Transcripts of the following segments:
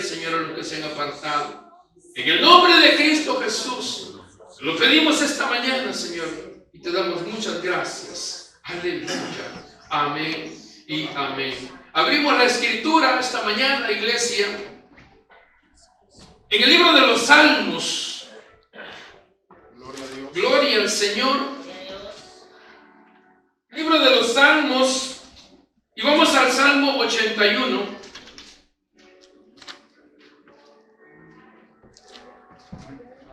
Señor, a los que se han apartado. En el nombre de Cristo Jesús, lo pedimos esta mañana, Señor, y te damos muchas gracias. Aleluya. Amén y amén. Abrimos la Escritura esta mañana, iglesia, en el libro de los Salmos. Gloria al Señor. Libro de los Salmos, y vamos al Salmo 81.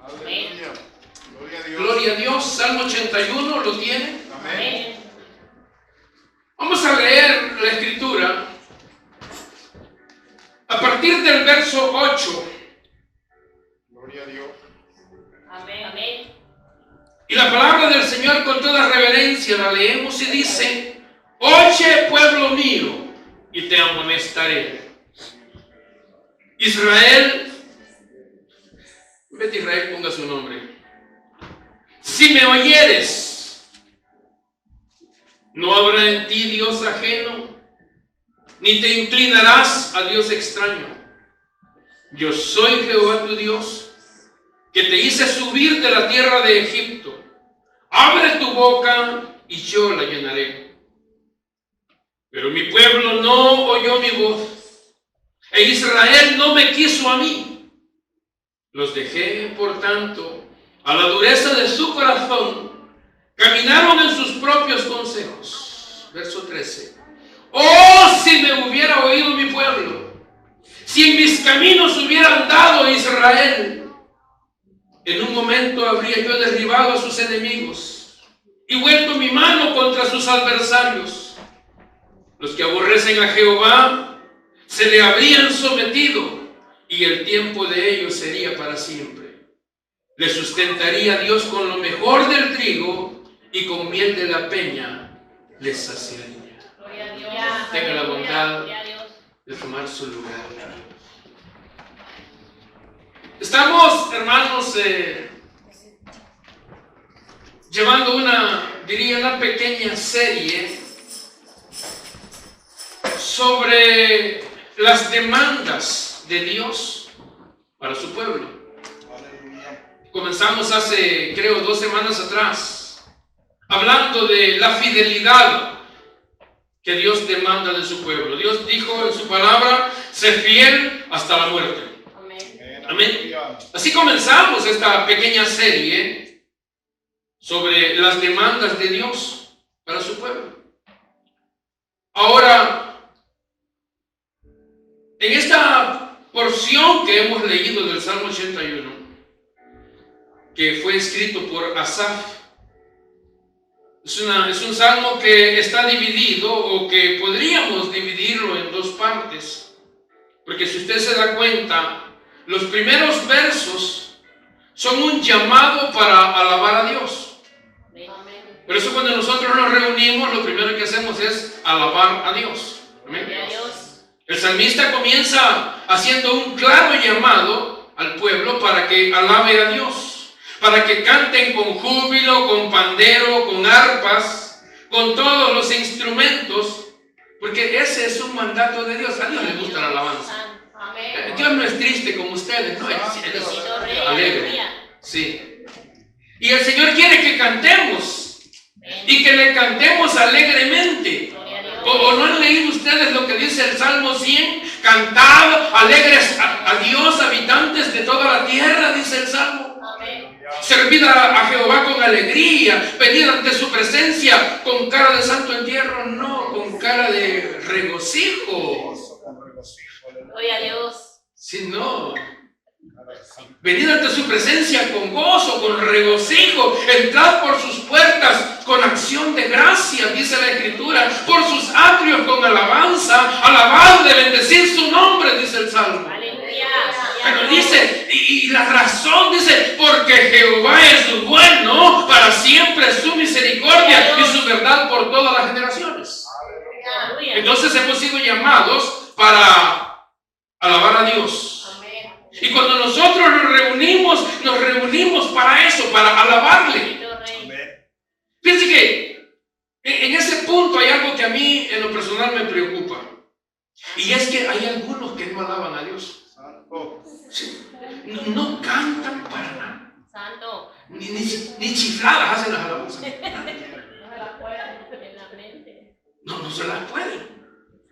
Amén. Gloria a Dios. Salmo 81, ¿lo tiene? Amén. Vamos a leer la Escritura a partir del verso 8. Gloria a Dios. Amén. Amén. Y la palabra del Señor con toda reverencia la leemos y dice: oye, pueblo mío, y te amonestaré. Israel, en vez de Israel ponga su nombre. Si me oyeres, no habrá en ti Dios ajeno, ni te inclinarás a Dios extraño. Yo soy Jehová tu Dios, que te hice subir de la tierra de Egipto. Abre tu boca y yo la llenaré. Pero mi pueblo no oyó mi voz, e Israel no me quiso a mí. Los dejé, por tanto, a la dureza de su corazón. Caminaron en sus propios consejos. Verso 13. Oh, si me hubiera oído mi pueblo, si en mis caminos hubiera andado Israel, en un momento habría yo derribado a sus enemigos y vuelto mi mano contra sus adversarios. Los que aborrecen a Jehová se le habrían sometido, y el tiempo de ellos sería para siempre. Le sustentaría Dios con lo mejor del trigo, y con miel de la peña les saciaría. Tenga la bondad de tomar su lugar. Estamos, hermanos, llevando una pequeña serie sobre las demandas de Dios para su pueblo. Comenzamos hace, creo, 2 semanas atrás, hablando de la fidelidad que Dios demanda de su pueblo. Dios dijo en su palabra: sé fiel hasta la muerte. Amén. Así comenzamos esta pequeña serie sobre las demandas de Dios para su pueblo. Ahora, en esta porción que hemos leído del Salmo 81, que fue escrito por Asaf, es un salmo que está dividido, o que podríamos dividirlo en 2 partes, porque si usted se da cuenta, los primeros versos son un llamado para alabar a Dios. Por eso cuando nosotros nos reunimos, lo primero que hacemos es alabar a Dios. Amén. El salmista comienza haciendo un claro llamado al pueblo para que alabe a Dios, para que canten con júbilo, con pandero, con arpas, con todos los instrumentos, porque ese es un mandato de Dios. A Dios le gusta la alabanza. Dios no es triste como ustedes, no, Él es alegre. Sí. Y el Señor quiere que cantemos, y que le cantemos alegremente. ¿O no han leído ustedes lo que dice el Salmo 100? Cantad alegres a Dios, habitantes de toda la tierra, dice el Salmo. Servid a Jehová con alegría, venid ante su presencia con cara de santo entierro, no, con cara de regocijo. Gloria a Dios. Si no, venid ante su presencia con gozo, con regocijo, entrad por sus puertas con acción de gracia, dice la Escritura, por sus atrios con alabanza, alabadle, bendecid su nombre, dice el Salmo. Aleluya. Pero dice, y la razón dice, porque Jehová es bueno, para siempre su misericordia y su verdad por todas las generaciones. Aleluya. Entonces hemos sido llamados para alabar a Dios. Y cuando nosotros nos reunimos para eso, para alabarle. Fíjense que en ese punto hay algo que a mí en lo personal me preocupa. Y es que hay algunos que no alaban a Dios. Sí. No cantan para nada. Santo. Ni chifladas hacen las alabanzas. No se las pueden.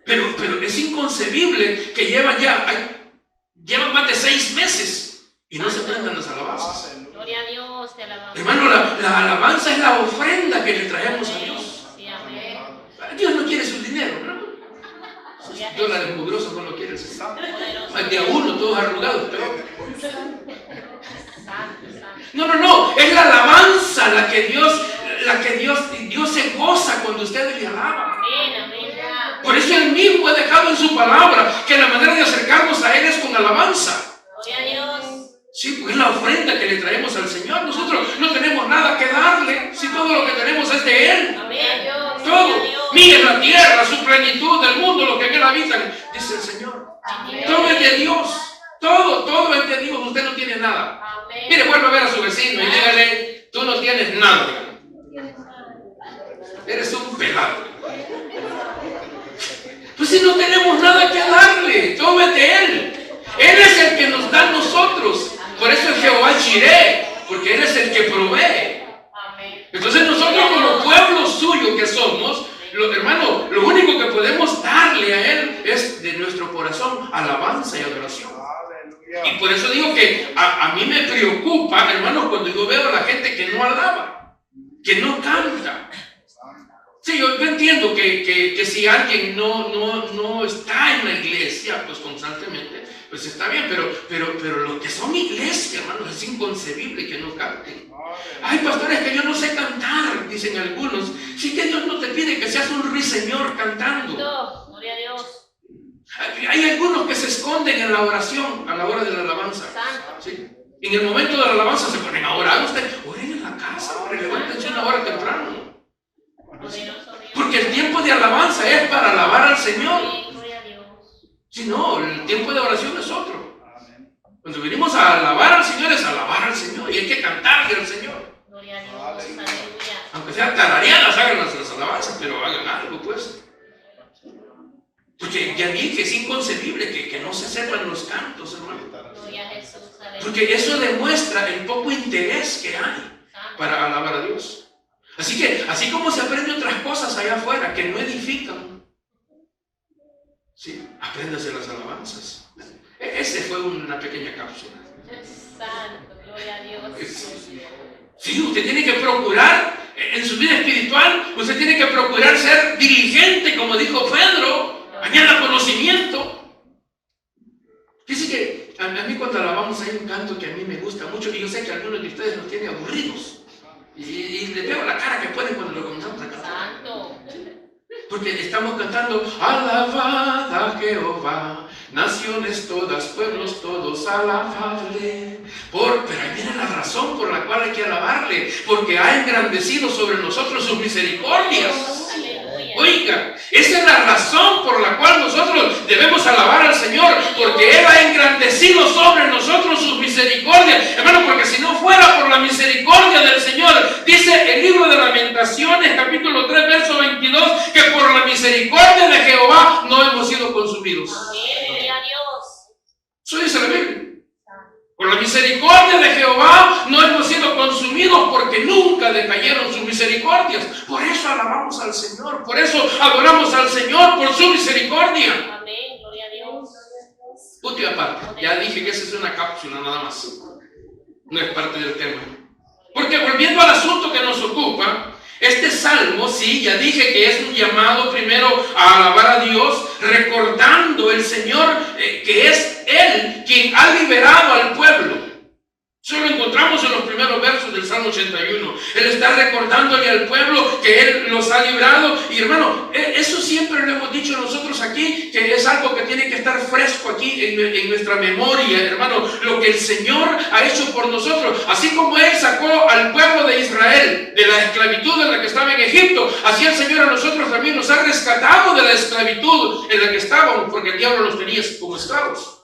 Pero es inconcebible que llevan más de 6 meses y no se aprendan las alabanzas. Gloria a Dios, te alabamos. Hermano, la alabanza es la ofrenda que le traemos a Dios. Sí, amén. Dios no quiere su dinero, ¿no? $1 mugrosos no lo quiere el Señor. Más de a uno, todos arrugados, pero... No, es la alabanza la que Dios se goza cuando ustedes le alaban. Por eso Él mismo ha dejado en su palabra que la manera de acercarnos a Él es con alabanza. Gloria a Dios. Sí, pues es la ofrenda que le traemos al Señor. Nosotros no tenemos nada que darle si todo lo que tenemos es de Él. Amén. Todo. Miren la tierra, su plenitud, el mundo, lo que en Él habitan, dice el Señor. Amén. Todo es de Dios. Todo es de Dios. Usted no tiene nada. Amén. Mire, vuelve a ver a su vecino y dígale, tú no tienes nada. Eres un pelado. Pues si no tenemos nada que darle, todo es de Él. Él es el que nos da a nosotros. Por eso es Jehová Jireh, porque Él es el que provee. Entonces nosotros como pueblo suyo que somos, hermano, lo único que podemos darle a Él es de nuestro corazón alabanza y adoración. Y por eso digo que a mí me preocupa, hermano, cuando yo veo a la gente que no alaba, que no canta. Sí, yo entiendo que si alguien no está en la iglesia, pues constantemente, pues está bien, pero los que son iglesia, hermanos, es inconcebible que no canten. Ay, pastores, que yo no sé cantar, dicen algunos. Sí, que Dios no te pide que seas un ruiseñor cantando. Gloria a Dios. Hay algunos que se esconden en la oración a la hora de la alabanza. ¿Sí? En el momento de la alabanza se ponen a orar. Ustedes oren en la casa, levántense una hora temprano. Porque el tiempo de alabanza es para alabar al Señor. Si no, el tiempo de oración es otro. Cuando venimos a alabar al Señor es alabar al Señor y hay que cantarle al Señor. Aunque sean tarareadas, hagan las alabanzas, pero hagan algo, pues. Porque ya dije, es inconcebible que no se sepan los cantos, hermano. Porque eso demuestra el poco interés que hay para alabar a Dios. Así que, así como se aprende otras cosas allá afuera que no edifican, sí, apréndase las alabanzas. Ese fue una pequeña cápsula. Santo, gloria a Dios. Sí, usted tiene que procurar en su vida espiritual, usted tiene que procurar ser diligente, como dijo Pedro, añada conocimiento. Dice que a mí cuando alabamos hay un canto que a mí me gusta mucho y yo sé que algunos de ustedes nos tienen aburridos. Y les veo la cara que ponen cuando lo comenzamos a cantar. Santo. Porque estamos cantando, alabad a Jehová, naciones todas, pueblos todos, alabadle. Pero ahí viene la razón por la cual hay que alabarle, porque ha engrandecido sobre nosotros sus misericordias. Oiga, esa es la razón por la cual nosotros debemos alabar al Señor, porque Él ha engrandecido sobre nosotros sus misericordias. Hermano, porque si no fuera por la misericordia del Señor, dice el libro de Lamentaciones, capítulo 3, verso 22, que por la misericordia de Jehová no hemos sido consumidos. Eso dice la Biblia. Por la misericordia de Jehová no hemos sido consumidos porque nunca decayeron sus misericordias. Por eso alabamos al Señor, por eso adoramos al Señor por su misericordia. Amén, gloria a Dios. Punto y aparte, ya dije que esa es una cápsula nada más. No es parte del tema. Porque volviendo al asunto que nos ocupa, este salmo, sí, ya dije que es un llamado primero a alabar a Dios, recordando el Señor que es Él quien ha liberado al pueblo. Eso lo encontramos en los primeros versos del Salmo 81. Él está recordándole al pueblo que Él los ha librado. Y hermano, eso siempre lo hemos dicho nosotros aquí, que es algo que tiene que estar fresco aquí en nuestra memoria, hermano. Lo que el Señor ha hecho por nosotros. Así como Él sacó al pueblo de Israel de la esclavitud en la que estaba en Egipto, así el Señor a nosotros también nos ha rescatado de la esclavitud en la que estábamos, porque el diablo nos tenía como esclavos.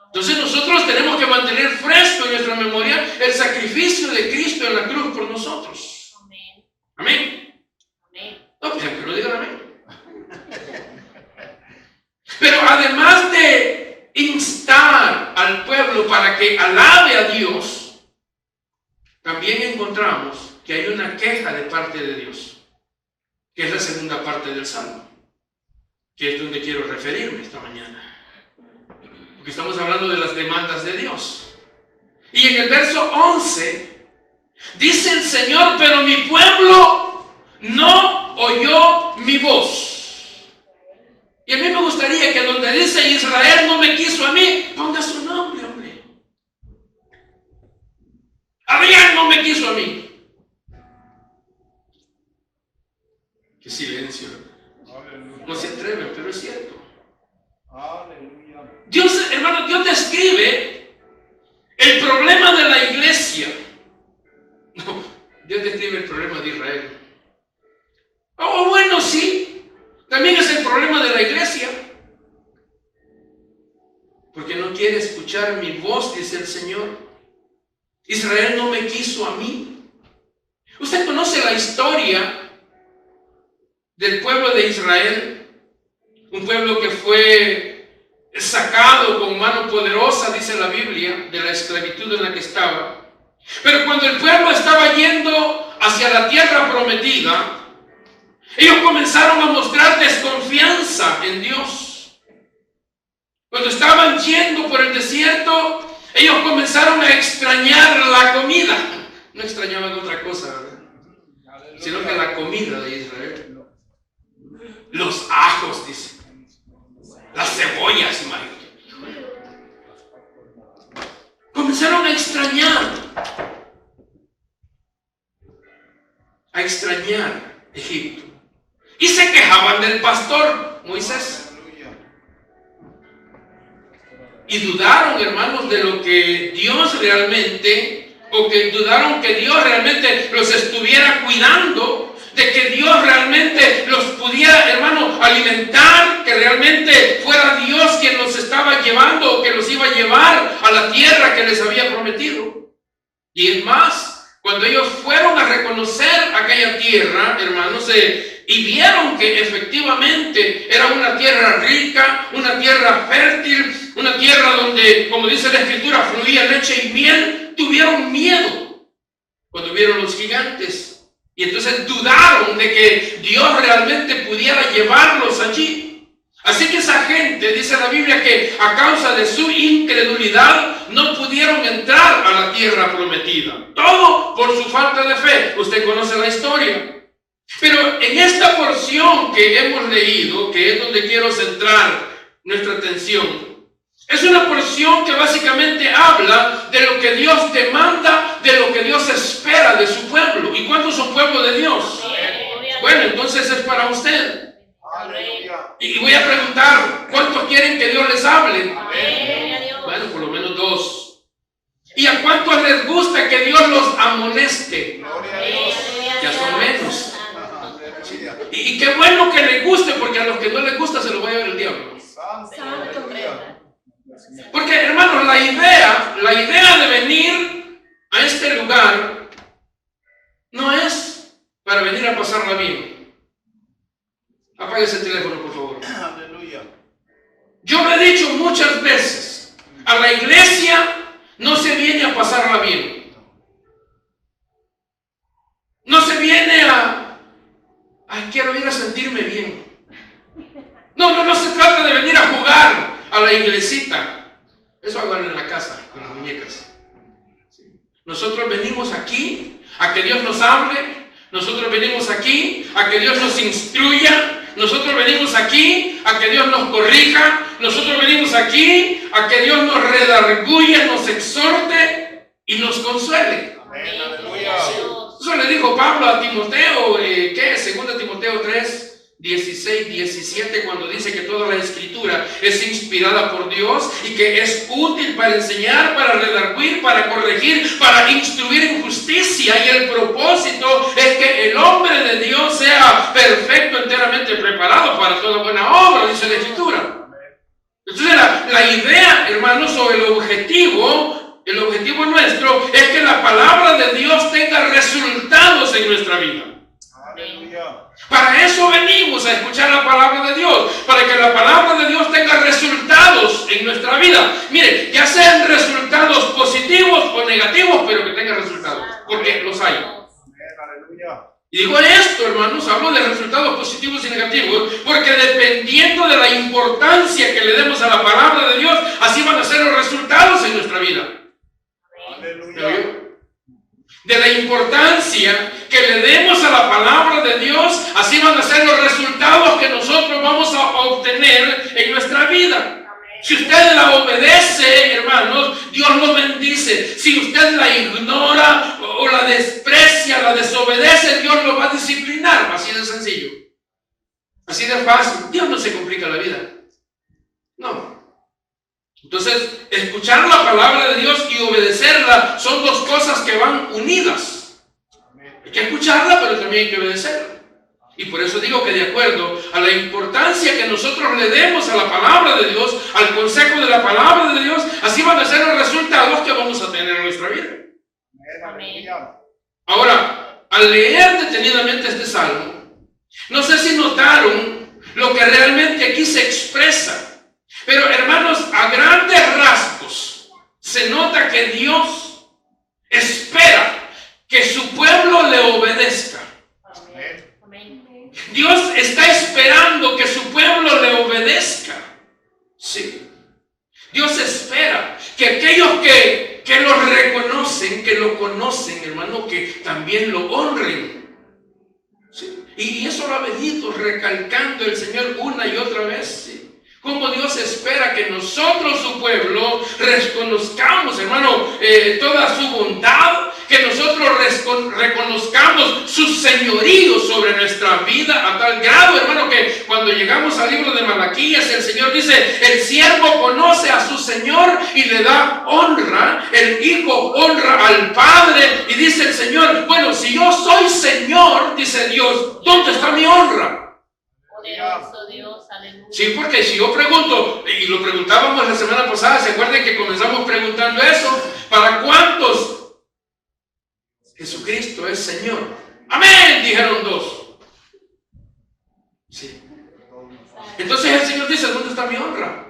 Entonces nosotros tenemos que mantener fresco en nuestra memoria el sacrificio de Cristo en la cruz por nosotros. Amén. Amén. Amén. No, pues que lo digan amén. Pero además de instar para que alabe a Dios, también encontramos que hay una queja de parte de Dios, que es la segunda parte del Salmo, que es donde quiero referirme esta mañana, porque estamos hablando de las demandas de Dios. Y en el verso 11 dice el Señor: pero mi pueblo no oyó mi voz. Y a mí me gustaría que donde dice Israel no me quiso a mí, ponga su nombre, hombre. Adrián no me quiso a mí. Qué silencio. No se atreven, pero es cierto. Dios, hermano, Dios describe el problema de la iglesia. No, Dios describe el problema de Israel. Oh, bueno, sí. También es el problema de la iglesia. Porque no quiere escuchar mi voz, dice el Señor. Israel no me quiso a mí. Usted conoce la historia del pueblo de Israel. Un pueblo que fue sacado con mano poderosa, dice la Biblia, de la esclavitud en la que estaba. Pero cuando el pueblo estaba yendo hacia la tierra prometida, ellos comenzaron a mostrar desconfianza en Dios. Cuando estaban yendo por el desierto, ellos comenzaron a extrañar la comida. No extrañaban otra cosa, ¿verdad? Sino que la comida de Israel. Los ajos, dice. Las cebollas, imagínate. Comenzaron a extrañar Egipto. Y se quejaban del pastor Moisés. Y dudaron, hermanos, de lo que Dios realmente, o que dudaron que Dios realmente los estuviera cuidando, de que Dios realmente los pudiera, hermano, alimentar, que realmente fuera Dios quien los estaba llevando o que los iba a llevar a la tierra que les había prometido. Y es más, cuando ellos fueron a reconocer aquella tierra, hermanos, y vieron que efectivamente era una tierra rica, una tierra fértil, una tierra donde, como dice la Escritura, fluía leche y miel, tuvieron miedo cuando vieron los gigantes. Y entonces dudaron de que Dios realmente pudiera llevarlos allí. Así que esa gente, dice la Biblia, que a causa de su incredulidad no pudieron entrar a la tierra prometida. Todo por su falta de fe. Usted conoce la historia. Pero en esta porción que hemos leído, que es donde quiero centrar nuestra atención, es una porción que básicamente habla de lo que Dios demanda, de lo que Dios espera de su pueblo. ¿Y cuántos son pueblo de Dios? Bueno, entonces es para usted. Y voy a preguntar, ¿cuántos quieren que Dios les hable? Bueno, por lo menos 2. ¿Y a cuántos les gusta que Dios los amoneste? Ya son menos. Y qué bueno que les guste, porque a los que no les gusta se los va a llevar el diablo. Porque, hermanos, la idea de venir a este lugar no es para venir a pasarla bien. Apague ese teléfono, por favor. Yo lo he dicho muchas veces, a la iglesia no se viene a pasarla bien. No se viene quiero ir a sentirme bien. No se trata de venir a jugar a la iglesita. Eso hagan en la casa, con las muñecas. Nosotros venimos aquí a que Dios nos hable. Nosotros venimos aquí a que Dios nos instruya. Nosotros venimos aquí a que Dios nos corrija. Nosotros venimos aquí a que Dios nos redarguya, nos exhorte y nos consuele. Amén, aleluya. Eso le dijo Pablo a Timoteo, ¿qué? 2 Timoteo 3, 16, 17, cuando dice que toda la escritura es inspirada por Dios y que es útil para enseñar, para redarguir, para corregir, para instruir en justicia, y el propósito es que el hombre de Dios sea perfecto, enteramente preparado para toda buena obra, dice la escritura. Entonces la idea, hermanos, o el objetivo nuestro es que la palabra de Dios tenga resultados en nuestra vida. Para eso venimos a escuchar la palabra de Dios, para que la palabra de Dios tenga resultados resultados en nuestra vida. Mire, ya sean resultados positivos o negativos, pero que tengan resultados, porque los hay. Y digo esto, hermanos, hablo de resultados positivos y negativos, porque dependiendo de la importancia que le demos a la palabra de Dios, así van a ser los resultados en nuestra vida. Aleluya. De la importancia que le demos a la palabra de Dios, así van a ser los resultados que nosotros vamos a obtener en nuestra vida. Si usted la obedece, hermanos, Dios lo bendice. Si usted la ignora o la desprecia, la desobedece, Dios lo va a disciplinar. Así de sencillo. Así de fácil. Dios no se complica la vida. No. Entonces, escuchar la palabra de Dios y obedecerla son dos cosas que van unidas. Hay que escucharla, pero también hay que obedecerla. Y por eso digo que de acuerdo a la importancia que nosotros le demos a la palabra de Dios, al consejo de la palabra de Dios, así van a ser los resultados que vamos a tener en nuestra vida. Amén. Ahora, al leer detenidamente este salmo, no sé si notaron lo que realmente aquí se expresa, pero hermanos, a grandes rasgos se nota que Dios espera que su pueblo le obedezca. Dios está esperando que su pueblo le obedezca. Sí. Dios espera que aquellos que lo reconocen, que lo conocen, hermano, que también lo honren. Sí. Y eso lo ha venido recalcando el Señor una y otra vez. Sí. Como Dios espera que nosotros, su pueblo, reconozcamos, hermano, toda su bondad, que nosotros reconozcamos su señorío sobre nuestra vida a tal grado, hermano, que cuando llegamos al libro de Malaquías, el Señor dice, el siervo conoce a su Señor y le da honra, el hijo honra al Padre, y dice el Señor, bueno, si yo soy Señor, dice Dios, ¿dónde está mi honra? Poderoso Dios, aleluya. Sí, porque si yo pregunto, y lo preguntábamos la semana pasada, ¿se acuerdan que comenzamos preguntando eso? ¿Para cuántos Jesucristo es Señor? Amén, dijeron dos. Sí. Entonces el Señor dice, ¿dónde está mi honra?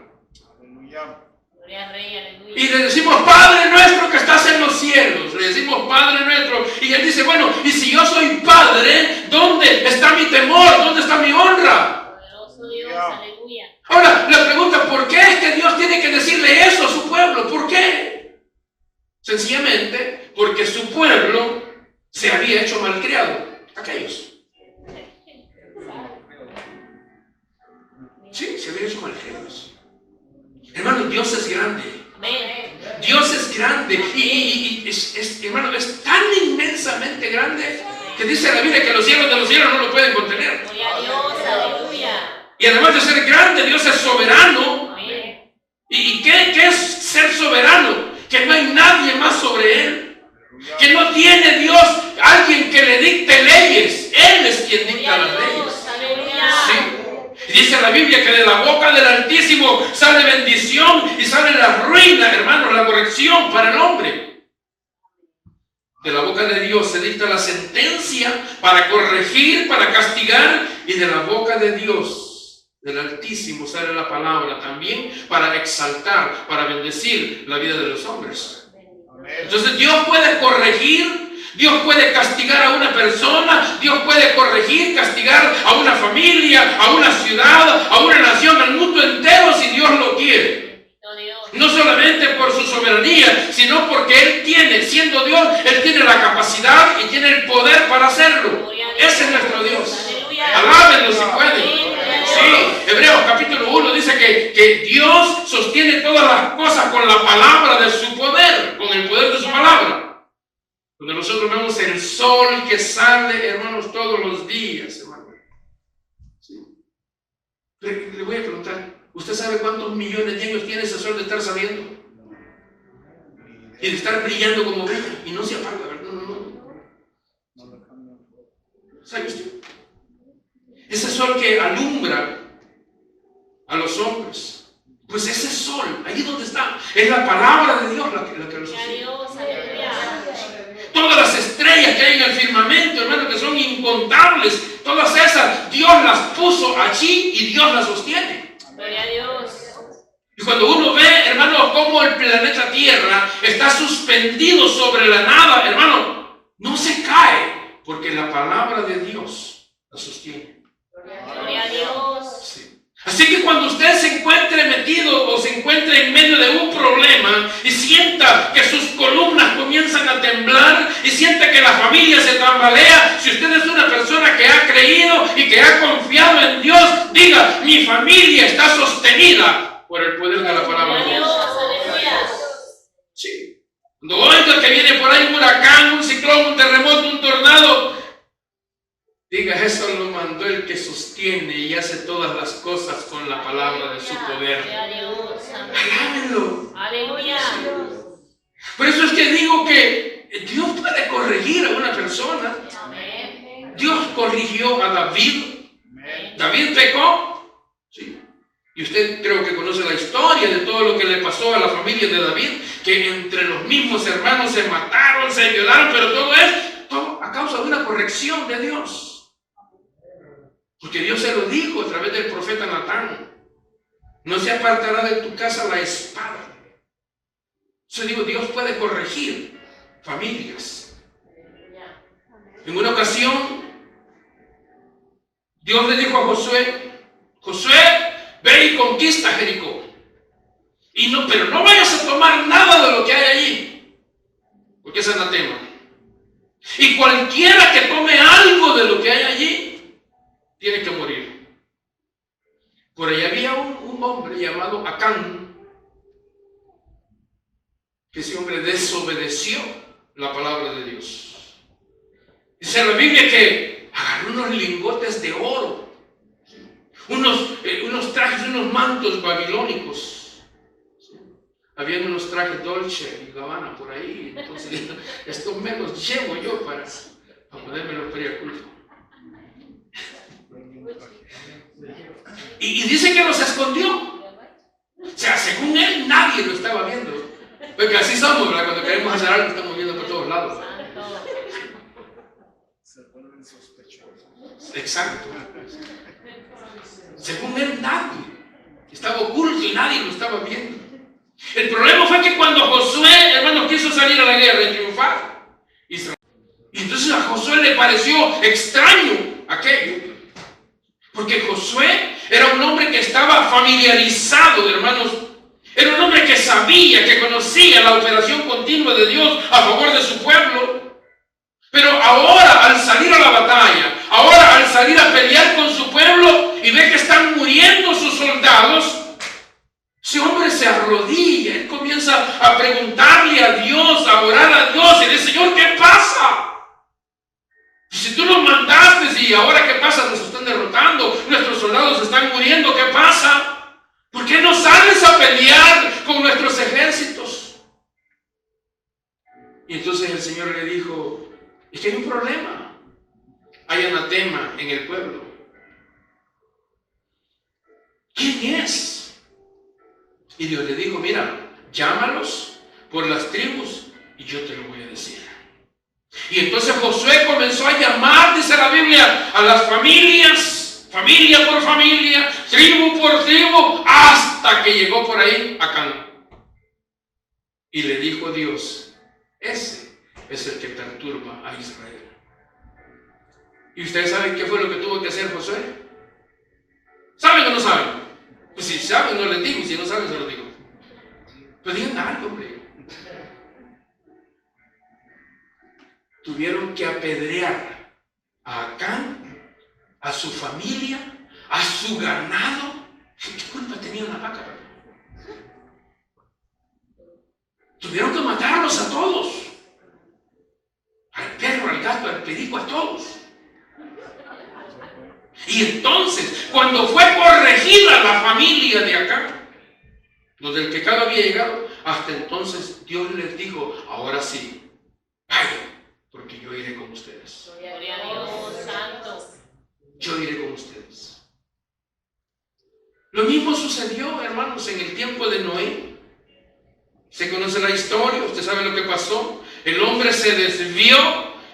Gloria al Rey, aleluya. Y le decimos, Padre nuestro que estás en los cielos. Le decimos, Padre nuestro. Y Él dice, bueno, y si yo soy Padre, ¿dónde está mi temor? ¿Dónde está mi honra? Poderoso Dios, aleluya. Ahora, la pregunta, ¿por qué es que Dios tiene que decirle eso a su pueblo? ¿Por qué? Sencillamente, porque su pueblo se había hecho malcriado. Aquellos. Sí, se habían hecho malcriados. Hermano, Dios es grande. Amén. Dios es grande. Hermano, es tan inmensamente grande que dice la Biblia que los cielos de los cielos no lo pueden contener. Gloria a Dios, aleluya. Y además de ser grande, Dios es soberano. Amén. ¿Y qué es ser soberano? Que no hay nadie más sobre Él. Que no tiene Dios alguien que le dicte leyes. Él es quien dicta las leyes. Aleluya. Sí. Y dice la Biblia que de la boca del Altísimo sale bendición y sale la ruina, hermano, la corrección para el hombre. De la boca de Dios se dicta la sentencia para corregir, para castigar, y de la boca de Dios, del Altísimo, sale la palabra también para exaltar, para bendecir la vida de los hombres. Entonces Dios puede corregir, Dios puede castigar a una persona, Dios puede corregir, castigar a una familia, a una ciudad, a una nación, al mundo entero si Dios lo quiere. No solamente por su soberanía, sino porque Él tiene, siendo Dios, Él tiene la capacidad y tiene el poder para hacerlo. Ese es nuestro Dios. Alábenlo si pueden. Sí, Hebreos capítulo 1 dice que Dios sostiene todas las cosas con la palabra de su poder, con el poder de su palabra. Donde nosotros vemos el sol que sale, hermanos, todos los días, hermano. ¿Sí? Le voy a preguntar, ¿usted sabe cuántos millones de años tiene ese sol de estar saliendo? Y de estar brillando como brilla, y no se apaga, ¿verdad? No. ¿Sabe usted? Ese sol que alumbra a los hombres, pues ese sol, ahí donde está, es la palabra de Dios la que lo sostiene. Todas las estrellas que hay en el firmamento, hermano, que son incontables, todas esas, Dios las puso allí y Dios las sostiene. Gloria a Dios. Y cuando uno ve, hermano, cómo el planeta Tierra está suspendido sobre la nada, hermano, no se cae, porque la palabra de Dios la sostiene. Gloria a Dios. Sí. Así que cuando usted se encuentre metido o se encuentre en medio de un problema y sienta que sus columnas comienzan a temblar y sienta que la familia se tambalea, si usted es una persona que ha creído y que ha confiado en Dios, diga: mi familia está sostenida por el poder de la palabra de Dios. Aleluya. Sí. Cuando oiga que viene por ahí un huracán, un ciclón, un terremoto, un tornado, diga: eso lo mandó el que sostiene y hace todas las cosas con la palabra de su poder. Gloria a Dios. Alábenlo. Aleluya. Por eso es que digo que Dios puede corregir a una persona. Amén. Dios corrigió a David. David pecó. Sí. Y usted creo que conoce la historia de todo lo que le pasó a la familia de David, que entre los mismos hermanos se mataron, se violaron, pero todo es todo a causa de una corrección de Dios. Porque Dios se lo dijo a través del profeta Natán: no se apartará de tu casa la espada. Yo digo, Dios puede corregir familias. En una ocasión, Dios le dijo a Josué: Josué, ve y conquista Jericó. Pero no vayas a tomar nada de lo que hay allí, porque es anatema. Y cualquiera que tome algo de lo que hay allí, tiene que morir. Por ahí había un hombre llamado Acán, que ese hombre desobedeció la palabra de Dios. Dice la Biblia que agarró unos lingotes de oro, unos trajes, unos mantos babilónicos. Habían unos trajes Dolce y Gabbana por ahí. Entonces, esto me los llevo yo para podérmelos pedir a culto. Y dice que los escondió. O sea, según él, nadie lo estaba viendo. Porque así somos, ¿verdad? Cuando queremos hacer algo, estamos viendo por todos lados. Se vuelven sospechosos. Exacto. Según él, nadie. Estaba oculto y nadie lo estaba viendo. El problema fue que cuando Josué, hermano, quiso salir a la guerra y triunfar, y entonces a Josué le pareció extraño aquello. Porque Josué era un hombre que estaba familiarizado, hermanos. Era un hombre que sabía, que conocía la operación continua de Dios a favor de su pueblo. Pero ahora, al salir a la batalla, ahora al salir a pelear con su pueblo y ve que están muriendo sus soldados, ese hombre se arrodilla, él comienza a preguntarle a Dios, a orar a Dios y dice: Señor, ¿qué pasa? Si tú nos mandaste y ahora ¿qué pasa? Nos están derrotando, nuestros soldados están muriendo, ¿qué pasa? ¿Por qué no sales a pelear con nuestros ejércitos? Y entonces el Señor le dijo: es que hay un problema, hay anatema en el pueblo. ¿Quién es? Y Dios le dijo: mira, llámalos por las tribus y yo te lo voy a decir. Y entonces Josué comenzó a llamar, dice la Biblia, a las familias, familia por familia, tribu por tribu, hasta que llegó por ahí Acán. Y le dijo Dios: ese es el que perturba a Israel. ¿Y ustedes saben qué fue lo que tuvo que hacer Josué? ¿Saben o no saben? Pues si saben, no les digo, y si no saben, se los digo. Pues digan algo, hombre. Tuvieron que apedrear a Acán, a su familia, a su ganado. ¿Qué culpa tenía una vaca? Tuvieron que matarlos a todos. Al perro, al gato, al perico, a todos. Y entonces, cuando fue corregida la familia de Acán, donde el pecado había llegado, hasta entonces Dios les dijo: ahora sí, vayan, porque yo iré con ustedes. Gloria a Dios, santo. Yo iré con ustedes. Lo mismo sucedió, hermanos, en el tiempo de Noé. Se conoce la historia, usted sabe lo que pasó. El hombre se desvió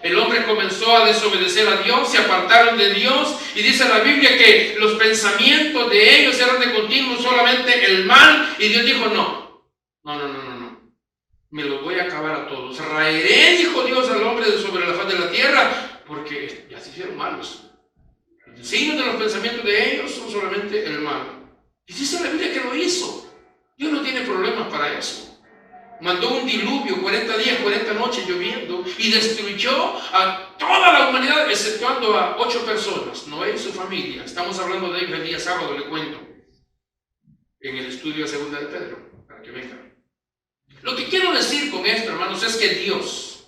el hombre comenzó a desobedecer a Dios, se apartaron de Dios, y dice la Biblia que los pensamientos de ellos eran de continuo solamente el mal, y Dios dijo, no, me los voy a acabar a todos. Raeré, dijo Dios al hombre de sobre la faz de la tierra, porque ya se hicieron malos. Los signos de los pensamientos de ellos son solamente el mal. Y dice la Biblia que lo hizo. Dios no tiene problemas para eso. Mandó un diluvio, 40 días, 40 noches lloviendo, y destruyó a toda la humanidad, exceptuando a 8 personas, Noé y su familia. Estamos hablando de ellos el día sábado, le cuento, en el estudio de segunda de Pedro, para que vengan. Lo que quiero decir con esto, hermanos, es que Dios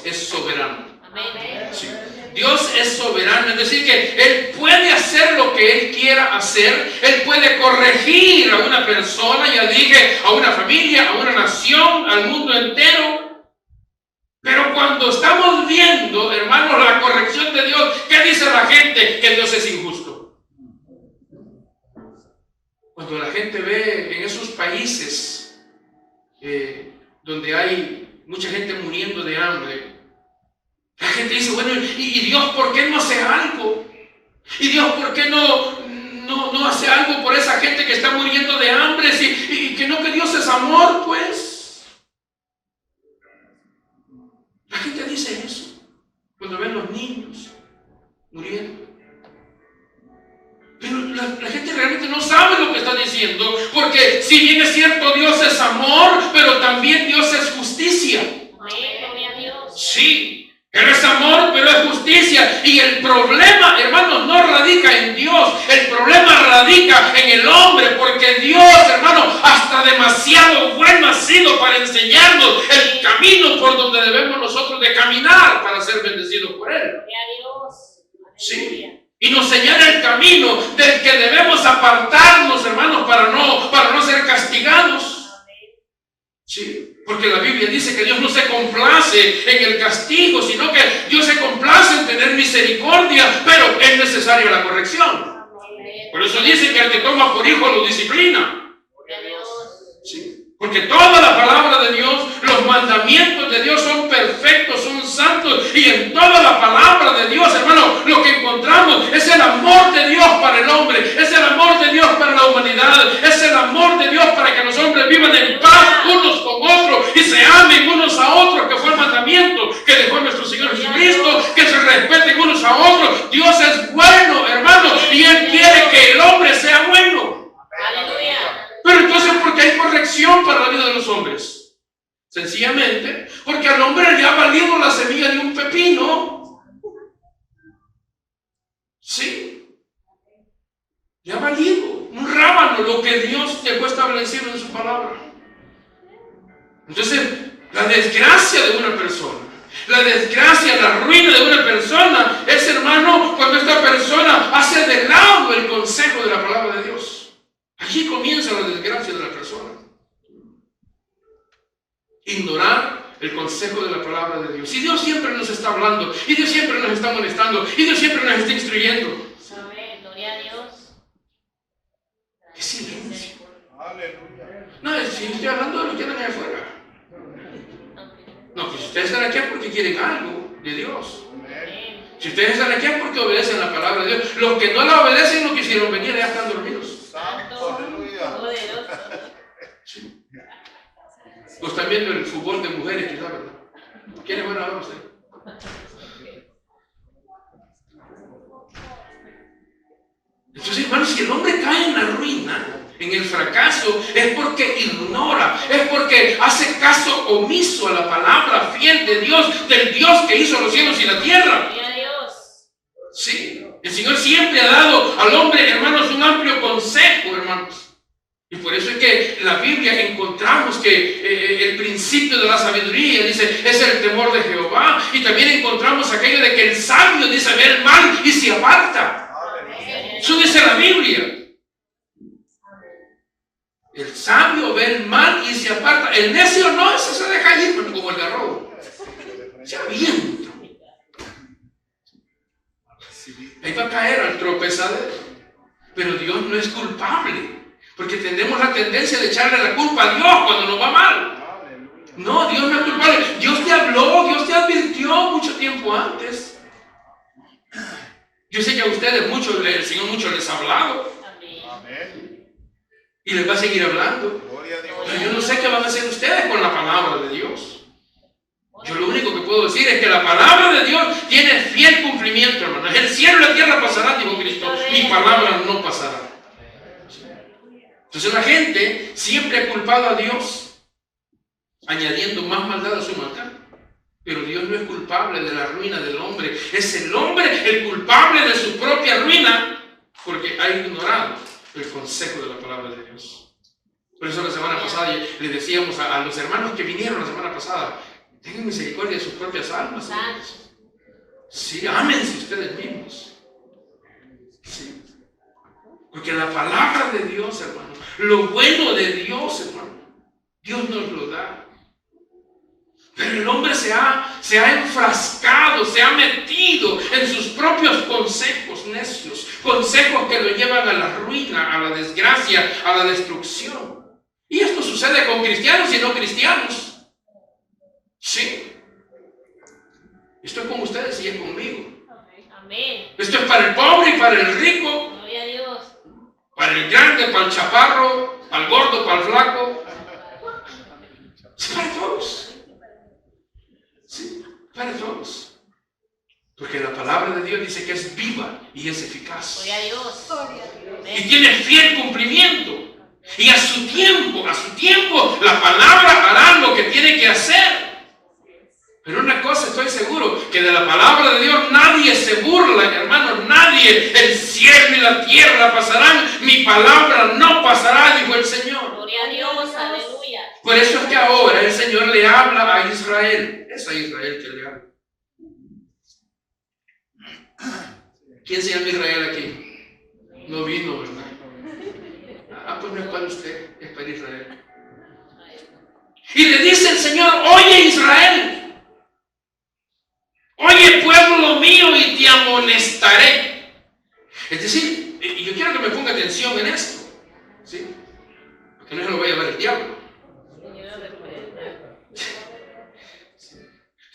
es soberano. Amén. Sí. Dios es soberano, es decir, que Él puede hacer lo que Él quiera hacer. Él puede corregir a una persona, ya dije, a una familia, a una nación, al mundo entero. Pero cuando estamos viendo, hermanos, la corrección de Dios, ¿qué dice la gente? Que Dios es injusto. Cuando la gente ve en esos países donde hay mucha gente muriendo de hambre, la gente dice, bueno, ¿y Dios por qué no hace algo? ¿Y Dios por qué no hace algo por esa gente que está muriendo de hambre? Y que Dios es amor, pues. La gente dice eso cuando ven los niños muriendo. Pero la gente realmente no sabe lo que está diciendo, porque si bien es cierto, Dios es amor, pero también Dios es justicia. Sí. Él es amor, pero es justicia. Y el problema, hermanos, no radica en Dios. El problema radica en el hombre, porque Dios, hermanos, hasta demasiado bueno ha sido para enseñarnos el camino por donde debemos nosotros de caminar para ser bendecidos por Él. Sí. Y nos señala el camino del que debemos apartarnos, hermanos, para no ser castigados. Sí. Porque la Biblia dice que Dios no se complace en el castigo, sino que Dios se complace en tener misericordia, pero es necesaria la corrección. Por eso dice que el que toma por hijo lo disciplina. Sí. Porque toda la palabra de Dios, los mandamientos de Dios son perfectos, son santos, y en toda la palabra de Dios, hermano, lo que encontramos es el amor de Dios para el hombre, es el amor de Dios para la humanidad, es el amor de Dios para que los hombres vivan en paz unos con otros y se amen unos a otros, que fue el mandamiento que dejó nuestro Señor Jesucristo, que se respeten unos a otros. Dios es bueno, hermano, y Él quiere que el hombre sea bueno. Aleluya. Pero entonces, ¿por qué hay corrección para la vida de los hombres? Sencillamente, porque al hombre le ha valido la semilla de un pepino. Sí. Le ha valido un rábano lo que Dios dejó establecido en su palabra. Entonces, la desgracia de una persona, la desgracia, la ruina de una persona es, hermano, cuando esta persona hace de lado el consejo de la palabra de Dios. Allí comienza la desgracia de la persona. Ignorar el consejo de la palabra de Dios. Y Dios siempre nos está hablando, y Dios siempre nos está molestando, y Dios siempre nos está instruyendo. Amén, gloria a Dios. ¡Qué silencio! Aleluya. No, si estoy hablando de los que andan allá afuera. No, pues si ustedes están aquí es porque quieren algo de Dios. Amén. Si ustedes están aquí es porque obedecen la palabra de Dios. Los que no la obedecen no quisieron venir, ya están dormidos. Santo, Aleluya. poderoso. Sí. O están viendo el fútbol de mujeres, quizás, ¿verdad? ¿Quiénes van a ver usted? Entonces, hermanos, si el hombre cae en la ruina, en el fracaso, es porque ignora, es porque hace caso omiso a la palabra fiel de Dios, del Dios que hizo los cielos y la tierra. Gloria a Dios. Sí, el Señor siempre ha dado al hombre, hermanos, un amplio consejo, hermanos. Y por eso es que en la Biblia encontramos que el principio de la sabiduría, dice, es el temor de Jehová. Y también encontramos aquello de que el sabio dice, ve el mal y se aparta. Eso dice la Biblia. El sabio ve el mal y se aparta. El necio no, eso se deja ir como el garrobo. Se avienta. Ahí va a caer al tropezadero. Pero Dios no es culpable, porque tenemos la tendencia de echarle la culpa a Dios cuando nos va mal. No, Dios no es culpable. Dios te habló, Dios te advirtió mucho tiempo antes. Yo sé que a ustedes el Señor mucho les ha hablado. Amén. Amén. Y les va a seguir hablando. Gloria a Dios. Pero yo no sé qué van a hacer ustedes con la palabra de Dios. Yo lo único que puedo decir es que la palabra de Dios tiene fiel cumplimiento, hermanos. El cielo y la tierra pasarán, dijo Cristo. Mi palabra no pasará. Entonces la gente siempre ha culpado a Dios, añadiendo más maldad a su maldad. Pero Dios no es culpable de la ruina del hombre. Es el hombre el culpable de su propia ruina, porque ha ignorado el consejo de la palabra de Dios. Por eso la semana pasada le decíamos a los hermanos que vinieron la semana pasada, tengan misericordia de sus propias almas. Sí, ámense ustedes mismos. Sí. Porque la palabra de Dios, hermano, lo bueno de Dios, hermano, Dios nos lo da. Pero el hombre se ha enfrascado, se ha metido en sus propios consejos necios, consejos que lo llevan a la ruina, a la desgracia, a la destrucción. Y esto sucede con cristianos y no cristianos. Sí. Esto es con ustedes y es conmigo. Amén. Esto es para el pobre y para el rico, Gloria a Dios. para el grande, para el chaparro, para el gordo, para el flaco. Es para todos. Sí, para todos. Porque la palabra de Dios dice que es viva y es eficaz. Gloria a Dios. Y tiene fiel cumplimiento. Y a su tiempo, la palabra hará lo que tiene que hacer. Pero una cosa estoy seguro, que de la palabra de Dios nadie se burla, hermano, nadie. El cielo y la tierra pasarán, mi palabra no pasará, dijo el Señor. Gloria a Dios, aleluya. Por eso es que ahora el Señor le habla a Israel. Es a Israel que le habla. ¿Quién se llama Israel aquí? No vino, ¿verdad? Pues no es para usted, es para Israel. Y le dice el Señor, oye Israel, oye pueblo mío y te amonestaré. Es decir, y yo quiero que me ponga atención en esto, ¿sí? Porque no se lo va a llevar el diablo.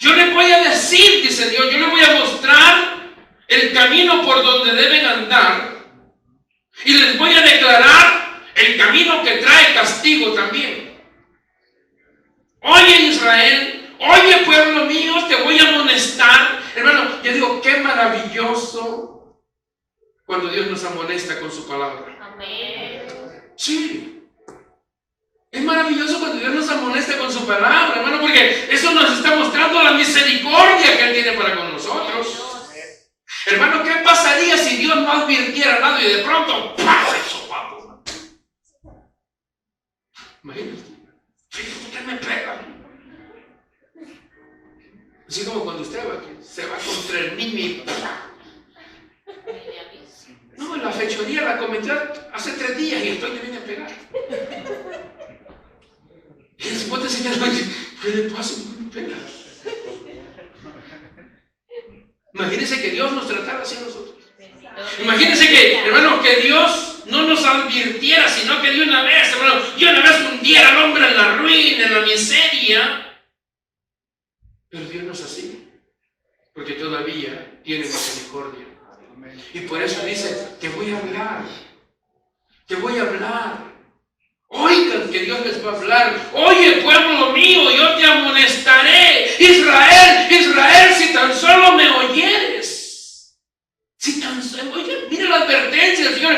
Yo les voy a decir, dice Dios, yo les voy a mostrar el camino por donde deben andar y les voy a declarar el camino que trae castigo también. Oye Israel, oye pueblo mío, te voy a amonestar. Hermano, yo digo, qué maravilloso cuando Dios nos amonesta con su palabra. Amén. Sí. Es maravilloso cuando Dios nos amonesta con su palabra, hermano, porque eso nos está mostrando la misericordia que Él tiene para con nosotros. Hermano, ¿qué pasaría si Dios no advirtiera nada y de pronto ¡pah! Eso, papo. Imagínate. Fíjate, usted me pega. Así como cuando usted se va contra el niño y no, la fechoría la cometí hace 3 días y estoy que viene a pegar. Y después te señala, ¿qué le pasa? Me pega. Imagínense que Dios nos tratara así a nosotros. Imagínense que, hermano, que Dios no nos advirtiera, sino que de una vez, hermano, hundiera al hombre en la ruina, en la miseria. Pero Dios no es así, porque todavía tiene misericordia. Y por eso dice, te voy a hablar, te voy a hablar. Oigan que Dios les va a hablar. Oye, pueblo mío, yo te amonestaré. Israel, Israel, si tan solo me oyeres. Si tan solo, oye, mira la advertencia del Señor,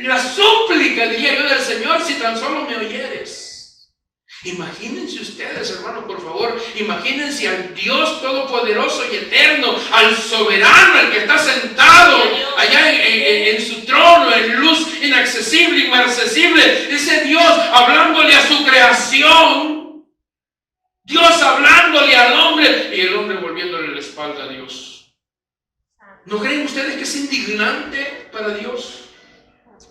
la súplica, diría yo, del Señor, si tan solo me oyeres. Imagínense ustedes, hermano, por favor, imagínense al Dios todopoderoso y eterno, al soberano, al que está sentado allá en su trono, en luz inaccesible, inaccesible, ese Dios hablándole a su creación, Dios hablándole al hombre y el hombre volviéndole la espalda a Dios. ¿No creen ustedes que es indignante para Dios?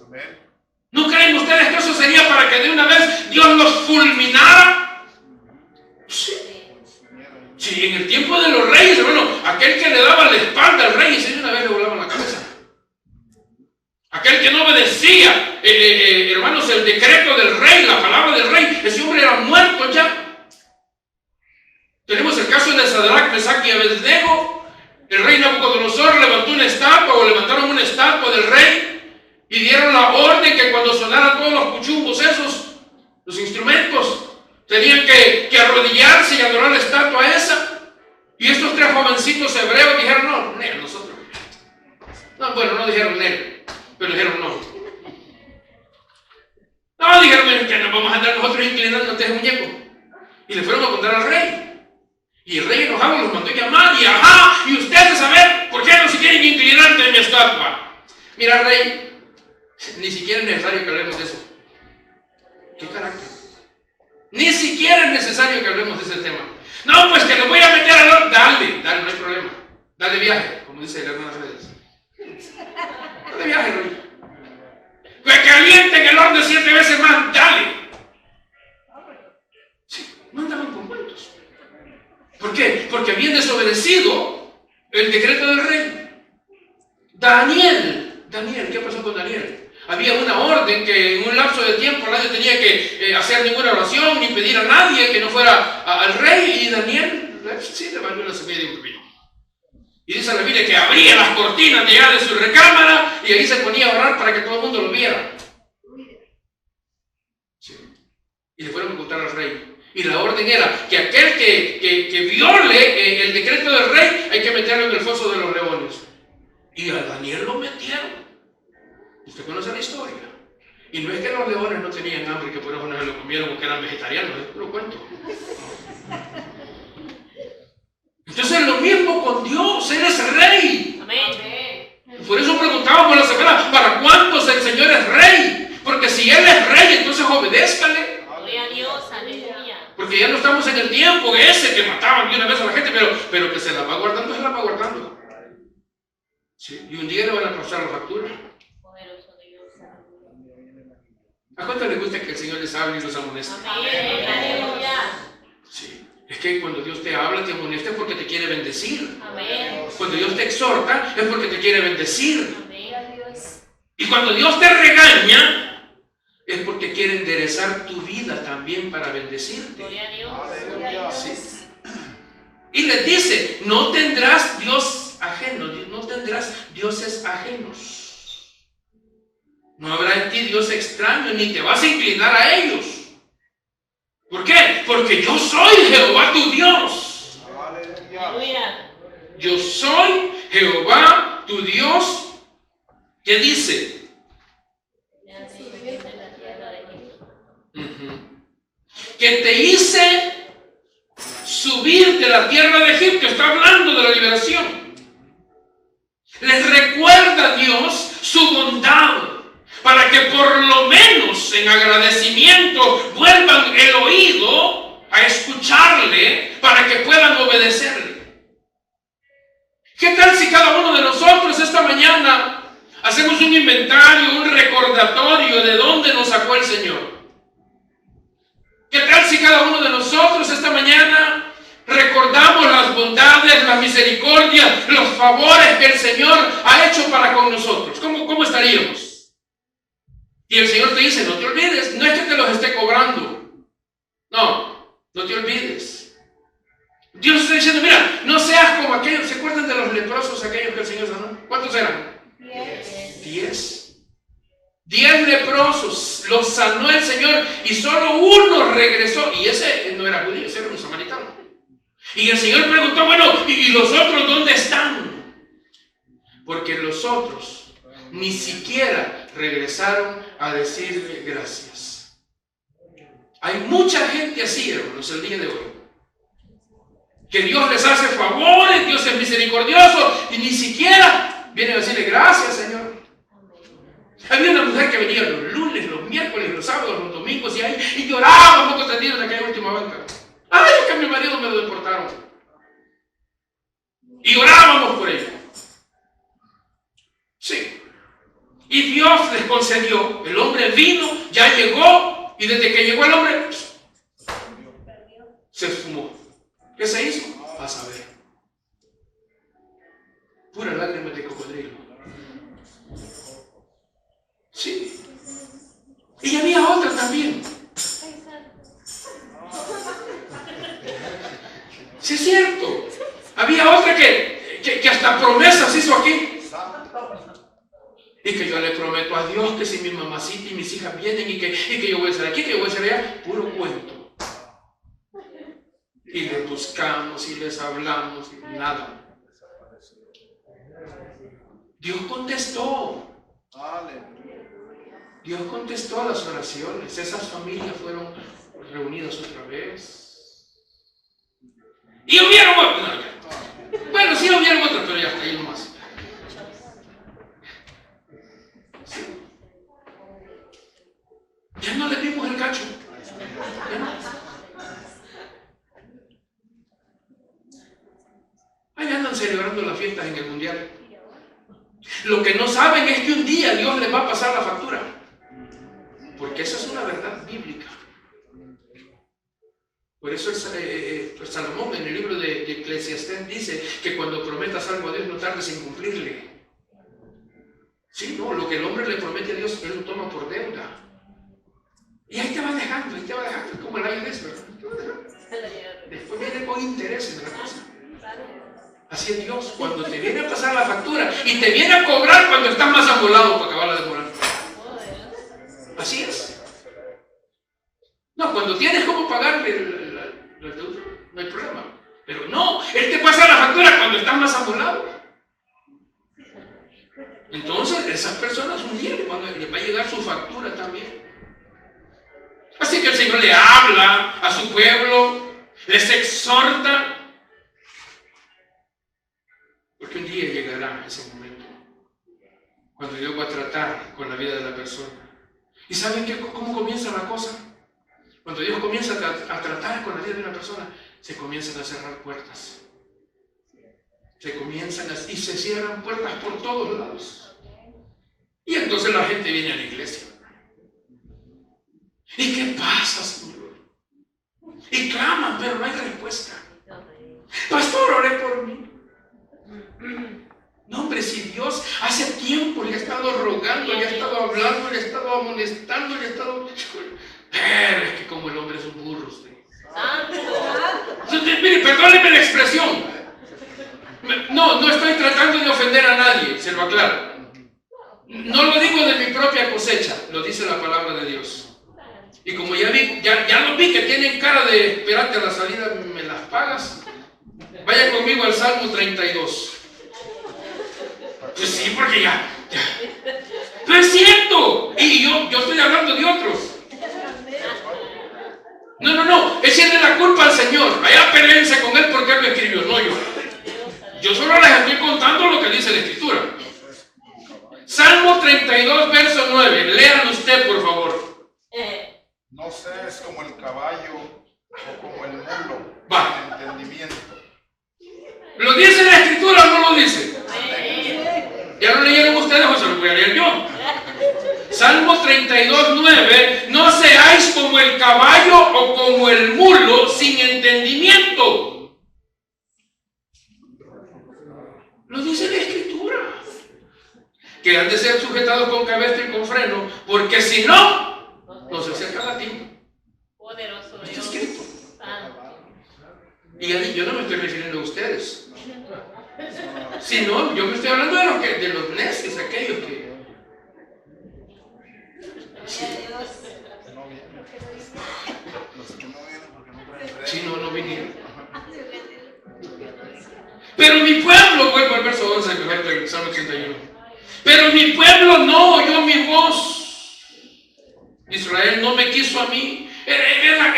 Amén. ¿No creen ustedes que eso sería para que de una vez Dios los fulminara? Sí. Sí, en el tiempo de los reyes, hermano, aquel que le daba la espalda al rey, ese de una vez le volaban la cabeza. Aquel que no obedecía, hermanos, el decreto del rey, la palabra del rey, ese hombre era muerto ya. Tenemos el caso de Sadrach, Mesach y Abednego. El rey Nabucodonosor levantó una estatua o levantaron una estatua del rey y dieron la orden que cuando sonaran todos los cuchumbos esos, los instrumentos, tenían que arrodillarse y adorar la estatua esa. Y estos tres jovencitos hebreos dijeron, no, nosotros. No, bueno, no dijeron él, pero dijeron no. No, dijeron que nos vamos a andar nosotros inclinando ante ese muñeco. Y le fueron a contar al rey. Y el rey enojado los mandó a llamar y ajá, y ustedes a ver, ¿por qué no se quieren inclinar ante mi estatua? Mira, rey, ni siquiera es necesario que hablemos de eso. ¿Qué carácter? Ni siquiera es necesario que hablemos de ese tema. No, pues que lo voy a meter al horno. Dale, no hay problema. Dale viaje, como dice la hermana Redes. Dale viaje, rey. Que calienten el horno 7 veces más, dale. Sí, no andaban con cuentos. ¿Por qué? Porque habían desobedecido el decreto del rey. Daniel, ¿qué pasó con Daniel? Había una orden que en un lapso de tiempo nadie tenía que hacer ninguna oración ni pedir a nadie que no fuera al rey. Y Daniel, sí, le valió la semilla de un pepino. Y dice la Biblia que abría las cortinas de allá de su recámara y ahí se ponía a orar para que todo el mundo lo viera. Sí. Y le fueron a contar al rey. Y la orden era que aquel que viole el decreto del rey hay que meterlo en el foso de los leones. Y a Daniel lo metieron. Usted conoce la historia. Y no es que los leones no tenían hambre, que por eso no se lo comieron o que eran vegetarianos, lo cuento. Entonces es lo mismo con Dios, Él es rey. Amén. Por eso preguntábamos la semana, ¿para cuántos el Señor es rey? Porque si Él es rey, entonces obedézcale. Gloria a Dios, aleluya. Porque ya no estamos en el tiempo ese que mataban de una vez a la gente, pero que se la va guardando, se la va guardando. Sí, y un día le van a pasar la factura. Poderoso Dios. ¿A cuánto les gusta que el Señor les hable y los amoneste? Amén, aleluya. Sí, es que cuando Dios te habla, te amonesta es porque te quiere bendecir. Amén. Cuando Dios te exhorta es porque te quiere bendecir. Amén. Y cuando Dios te regaña es porque quiere enderezar tu vida también para bendecirte. Gloria a Dios. Aleluya. Sí. Y les dice, no tendrás Dios ajeno, no tendrás dioses ajenos. No habrá en ti Dios extraño, ni te vas a inclinar a ellos. ¿Por qué? Porque yo soy Jehová tu Dios. Aleluya. Aleluya. Yo soy Jehová tu Dios. ¿Qué dice? Que te hice subir de la tierra de Egipto. Está hablando de la liberación. Les recuerda a Dios su bondad para que por lo menos en agradecimiento vuelvan el oído a escucharle para que puedan obedecerle. ¿Qué tal si cada uno de nosotros esta mañana hacemos un inventario, un recordatorio de dónde nos sacó el Señor? ¿Qué tal si cada uno de nosotros esta mañana recordamos las bondades, la misericordia, los favores que el Señor ha hecho para con nosotros? ¿Cómo estaríamos? Y el Señor te dice, no te olvides, no es que te los esté cobrando. No te olvides. Dios está diciendo, mira, no seas como aquellos. ¿Se acuerdan de los leprosos aquellos que el Señor sanó? ¿Cuántos eran? 10. 10 leprosos los sanó el Señor y solo uno regresó. Y ese no era judío, ese era un samaritano. Y el Señor preguntó, bueno, ¿y los otros dónde están? Porque los otros ni siquiera regresaron a decirle gracias. Hay mucha gente así, hermanos, el día de hoy. Que Dios les hace favores, Dios es misericordioso y ni siquiera vienen a decirle gracias, Señor. Había una mujer que venía los lunes, los miércoles, los sábados, los domingos y lloraba un poco tendido en aquella última banca. ¡Ay, que a mi marido me lo deportaron! Y orábamos por ella. Sí. Y Dios les concedió. El hombre vino, ya llegó, y desde que llegó el hombre, se esfumó. ¿Qué se hizo? A saber. Pura lágrima de cocodrilo. Sí. Y había otra también. Sí es cierto. Había otra que hasta promesas hizo aquí. Y que yo le prometo a Dios que si mi mamacita y mis hijas vienen y que yo voy a estar aquí, que yo voy a estar allá, puro cuento. Y les buscamos y les hablamos y nada. Dios contestó. Dios contestó a las oraciones. Esas familias fueron reunidas otra vez. Y hubieron otras. Bueno, sí hubieron otras, pero ya está ahí nomás. Ya no le vimos el cacho. Ya no. Ahí andan celebrando las fiestas en el mundial. Lo que no saben es que un día Dios les va a pasar la factura. Porque esa es una verdad bíblica. Por eso Salomón en el libro de Eclesiastés dice que cuando prometas algo a Dios no tardes en cumplirle. Sí, no, lo que el hombre le promete a Dios, él lo toma por deuda. Y ahí te va dejando, es como el IRS, ¿verdad? Después viene con intereses de la cosa. Así es Dios, cuando te viene a pasar la factura y te viene a cobrar cuando estás más amolado para acabarla de cobrar. Así es. No, cuando tienes cómo pagarle la deuda, no hay problema. Pero no, Él te pasa la factura cuando estás más amolado. Entonces, esas personas un día les va a llegar su factura también. Así que el Señor le habla a su pueblo, les exhorta. Porque un día llegará ese momento, cuando Dios va a tratar con la vida de la persona. ¿Y saben cómo comienza la cosa? Cuando Dios comienza a tratar con la vida de una persona, se comienzan a cerrar puertas. Y se cierran puertas por todos lados. Y entonces la gente viene a la iglesia. ¿Y qué pasa, Señor? Y claman, pero no hay respuesta. Pastor, ore por mí. No, hombre, si Dios hace tiempo le ha estado rogando, le ha estado hablando, le ha estado amonestando, le ha estado... Pero es que como el hombre es un burro, usted. Mire, perdóneme la expresión. No estoy tratando de ofender a nadie, se lo aclaro. No lo digo de mi propia cosecha, lo dice la palabra de Dios. Y como ya lo vi que tienen cara de esperarte a la salida, ¿me las pagas? Vaya conmigo al Salmo 32. Pues sí, porque ya. No es cierto. Y yo estoy hablando de otros. No. Échenle la culpa al Señor. Allá peleense con Él porque Él lo escribió, no yo. Yo solo les estoy contando lo que dice la Escritura. Salmo 32, verso 9. Lean usted, por favor. No seas como el caballo o como el mulo. Va. Sin entendimiento. ¿Lo dice la Escritura o no lo dice? ¿Ya lo leyeron ustedes o se lo voy a leer yo? Salmo 32, 9. No seáis como el caballo o como el mulo sin entendimiento. Lo dice la Escritura. Que han de ser sujetados con cabeza y con freno, porque si no, no se acercan a ti. Poderoso Está Dios. escrito. Y yo no me estoy refiriendo a ustedes. Si no, yo me estoy hablando de los necios, aquellos que... Sí, no vinieron. Pero mi pueblo, vuelvo al verso 11 del Salmo 81. Pero mi pueblo no oyó mi voz. Israel no me quiso a mí. Era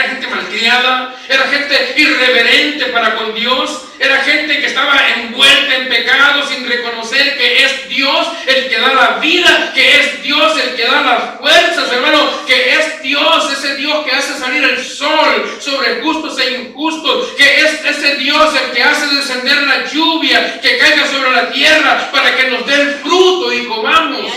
gente malcriada, era gente irreverente para con Dios, era gente que estaba envuelta en pecado sin reconocer que es Dios el que da la vida, que es Dios el que da las fuerzas, hermano, que es Dios, ese Dios que hace salir el sol sobre justos e injustos, que es ese Dios el que hace descender la lluvia, que caiga sobre la tierra para que nos dé el fruto y comamos.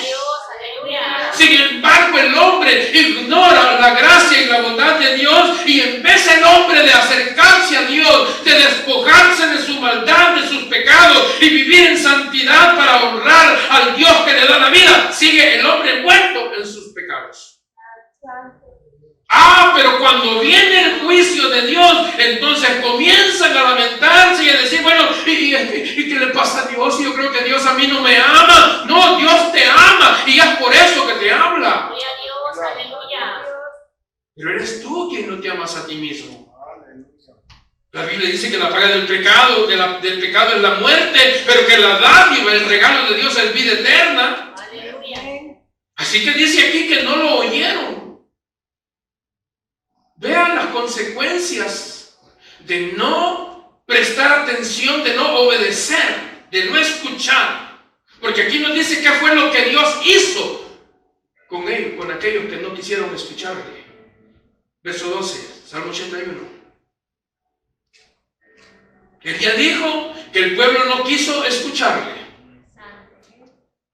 Sin embargo, el hombre ignora la gracia y la bondad de Dios, y en vez el hombre de acercarse a Dios, de despojarse de su maldad, de sus pecados y vivir en santidad para honrar al Dios que le da la vida, sigue el hombre muerto en sus pecados. Pero cuando viene el juicio de Dios, entonces comienzan a lamentarse y a decir, bueno, ¿y qué le pasa a Dios? Yo creo que Dios a mí no me ama. No, Dios te ama y es por eso que te habla. Gloria a Dios, aleluya. Pero eres tú quien no te amas a ti mismo. La Biblia dice que la paga del pecado, del pecado es la muerte, pero que la dádiva, el regalo de Dios es vida eterna. Aleluya. Así que dice aquí que no lo oyeron. Vean las consecuencias de no prestar atención, de no obedecer, de no escuchar. Porque aquí nos dice qué fue lo que Dios hizo con ellos, con aquellos que no quisieron escucharle. Verso 12, Salmo 81. Él ya dijo que el pueblo no quiso escucharle.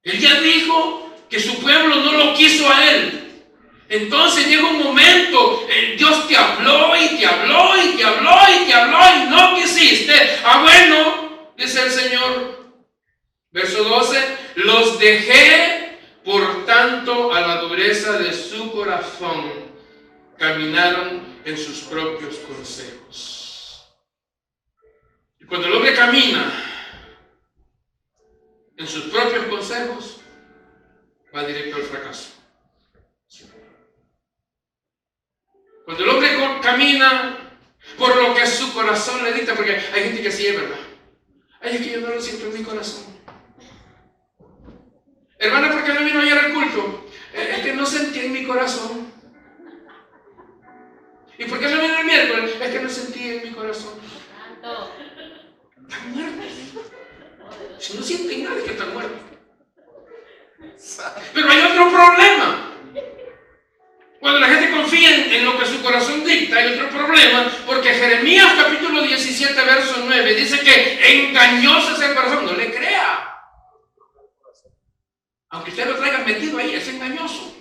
Él ya dijo que su pueblo no lo quiso a él. Entonces llega un momento, Dios te habló y te habló y te habló y te habló y no quisiste. Ah, bueno, dice el Señor. Verso 12, los dejé por tanto a la dureza de su corazón. Caminaron en sus propios consejos. Y cuando el hombre camina en sus propios consejos, va directo al fracaso. Cuando el hombre camina por lo que su corazón le dicta, porque hay gente que sí es verdad. Ay, es que yo no lo siento en mi corazón. Hermana, ¿por qué no vino ayer al culto? Es que no sentí en mi corazón. ¿Y por qué no vino el miércoles? Es que no sentí en mi corazón. Santo. Están muertos. Si no sienten nada, es que están muertos. Pero hay otro problema. Cuando la gente confía en lo que su corazón dicta, hay otro problema, porque Jeremías capítulo 17, verso 9, dice que engañoso es el corazón. No le crea. Aunque usted lo traiga metido ahí, es engañoso.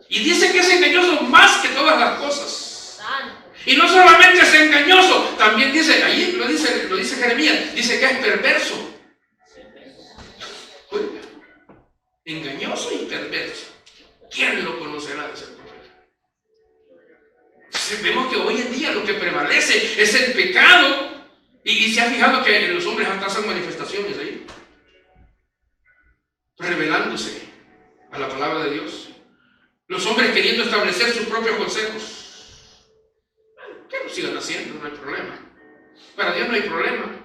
Y dice que es engañoso más que todas las cosas. Y no solamente es engañoso, también dice, ahí lo dice Jeremías, dice que es perverso. Oiga, engañoso y perverso. ¿Quién lo conocerá de ese profeta? Vemos que hoy en día lo que prevalece es el pecado. Y se ha fijado que en los hombres hasta hacen manifestaciones ahí, revelándose a la palabra de Dios. Los hombres queriendo establecer sus propios consejos. Que lo sigan haciendo, no hay problema. Para Dios no hay problema.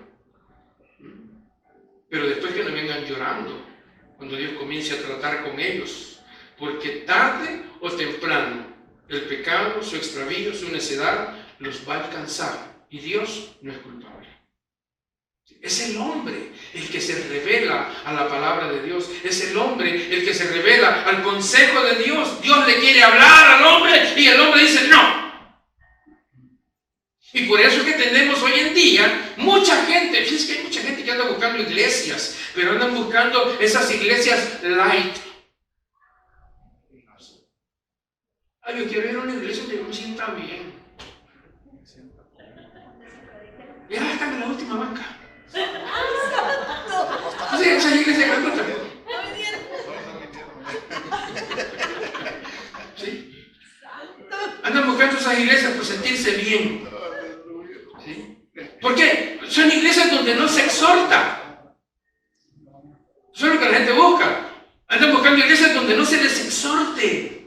Pero después que no vengan llorando cuando Dios comience a tratar con ellos. Porque tarde o temprano el pecado, su extravío, su necedad los va a alcanzar. Y Dios no es culpable. Es el hombre el que se revela a la palabra de Dios. Es el hombre el que se revela al consejo de Dios. Dios le quiere hablar al hombre y el hombre dice no. Y por eso es que tenemos hoy en día mucha gente, fíjense que hay mucha gente que anda buscando iglesias, pero andan buscando esas iglesias light. Ay, yo quiero ir a una iglesia donde yo me sienta bien. Ya están en la última banca. Sí, esa iglesia grandota. ¿Sí? Andan buscando esas iglesias para sentirse bien. ¿Sí? ¿Por qué? Son iglesias donde no se exhorta. Eso es lo que la gente busca. Andan buscando iglesias donde no se les exhorte.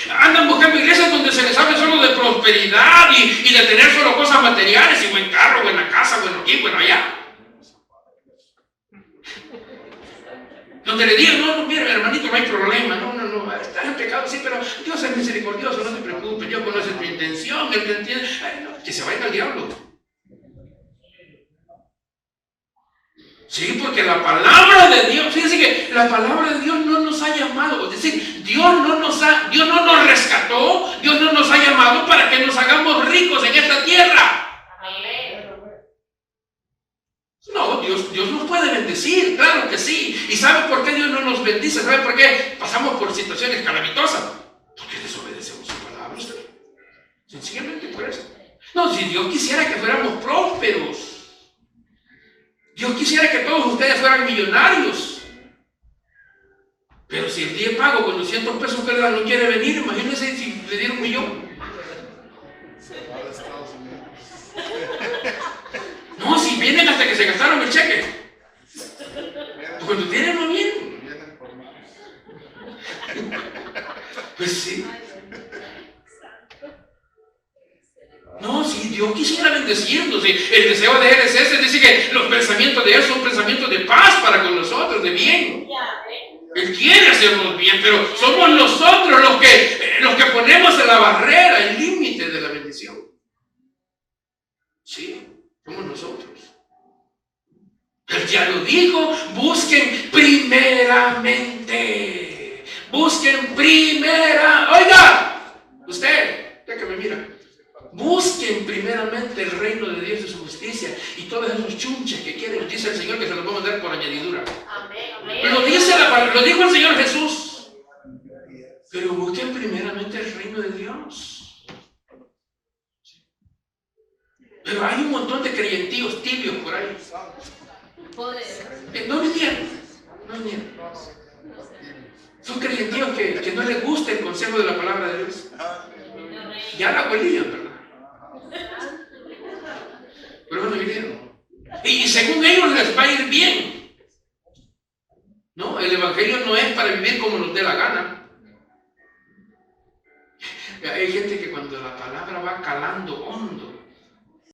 Andan buscando iglesias donde se les hable solo de prosperidad y de tener solo cosas materiales y buen carro, buena casa, bueno aquí, bueno allá. Donde le digan, no, mira, hermanito, no hay problema, no, estás en pecado, sí, pero Dios es misericordioso, no te preocupes, Dios conoce tu intención, Él te entiende. Ay, no, que se vaya al diablo. Sí, porque la palabra de Dios, fíjense que la palabra de Dios no nos ha llamado, es decir, Dios no nos rescató, Dios no nos ha llamado para que nos hagamos ricos en esta tierra. No, Dios nos puede bendecir, claro que sí. ¿Y sabe por qué Dios no nos bendice? ¿Sabe por qué pasamos por situaciones calamitosas? Porque desobedecemos su palabra. Sencillamente por eso. No, si Dios quisiera que fuéramos prósperos, Dios quisiera que todos ustedes fueran millonarios. Pero si el día de pago con 200 pesos que le dan no quiere venir, imagínense si le diera 1 millón. hasta que se gastaron el cheque. Cuando tienen no vienen. Vienen por más. Pues sí. No, si Dios quisiera bendecirnos, el deseo de Él es ese, dice que los pensamientos de Él son pensamientos de paz para con nosotros, de bien. Él quiere hacernos bien, pero somos nosotros los que ponemos en la barrera, el límite de la bendición. Sí, somos nosotros. Él ya lo dijo, busquen primeramente. Busquen oiga, usted que me mira. Busquen primeramente el reino de Dios y su justicia y todos esos chunches que quieren, dice el Señor, que se los va a mandar por añadidura. Lo dijo el Señor Jesús. Pero busquen primeramente el reino de Dios. Pero hay un montón de creyentíos tibios por ahí. No vinieron. Son creyentíos que no les gusta el consejo de la palabra de Dios. Ya la huelían, ¿verdad? Pero no vinieron. Y según ellos les va a ir bien. No, el evangelio no es para vivir como nos dé la gana. Hay gente que cuando la palabra va calando hondo,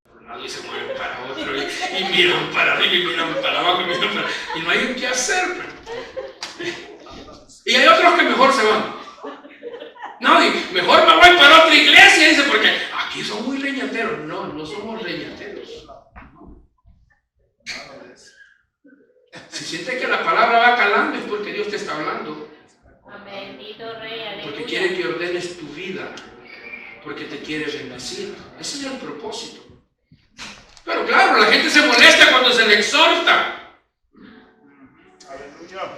por un lado y se mueven para otro, y miran para arriba y miran para abajo, y no hay qué hacer. Y hay otros que mejor se van. No, y mejor me voy para otra iglesia, dice, porque aquí son muy leñateros. No somos leñateros. Si siente que la palabra va calando es porque Dios te está hablando. Bendito Rey, aleluya. Porque quiere que ordenes tu vida. Porque te quiere bendecir. Ese es el propósito. Pero claro, la gente se molesta cuando se le exhorta.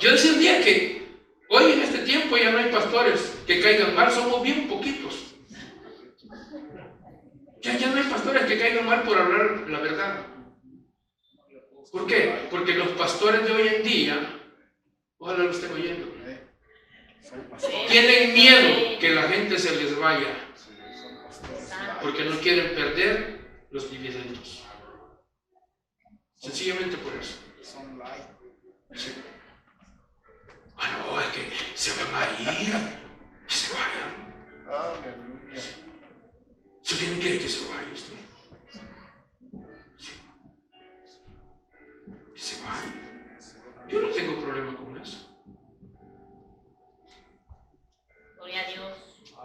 Yo decía un día que hoy en este tiempo ya no hay pastores que caigan mal, somos bien poquitos. Ya no hay pastores que caigan mal por hablar la verdad. ¿Por qué? Porque los pastores de hoy en día, ojalá lo estén oyendo, tienen miedo que la gente se les vaya, porque no quieren perder los dividendos. Sencillamente por eso. Sí. No, es que se van a ir, que se vayan. ¿Se quiere que se vaya usted? Sí. Que se vaya. Yo no tengo problema con eso. Gloria a Dios.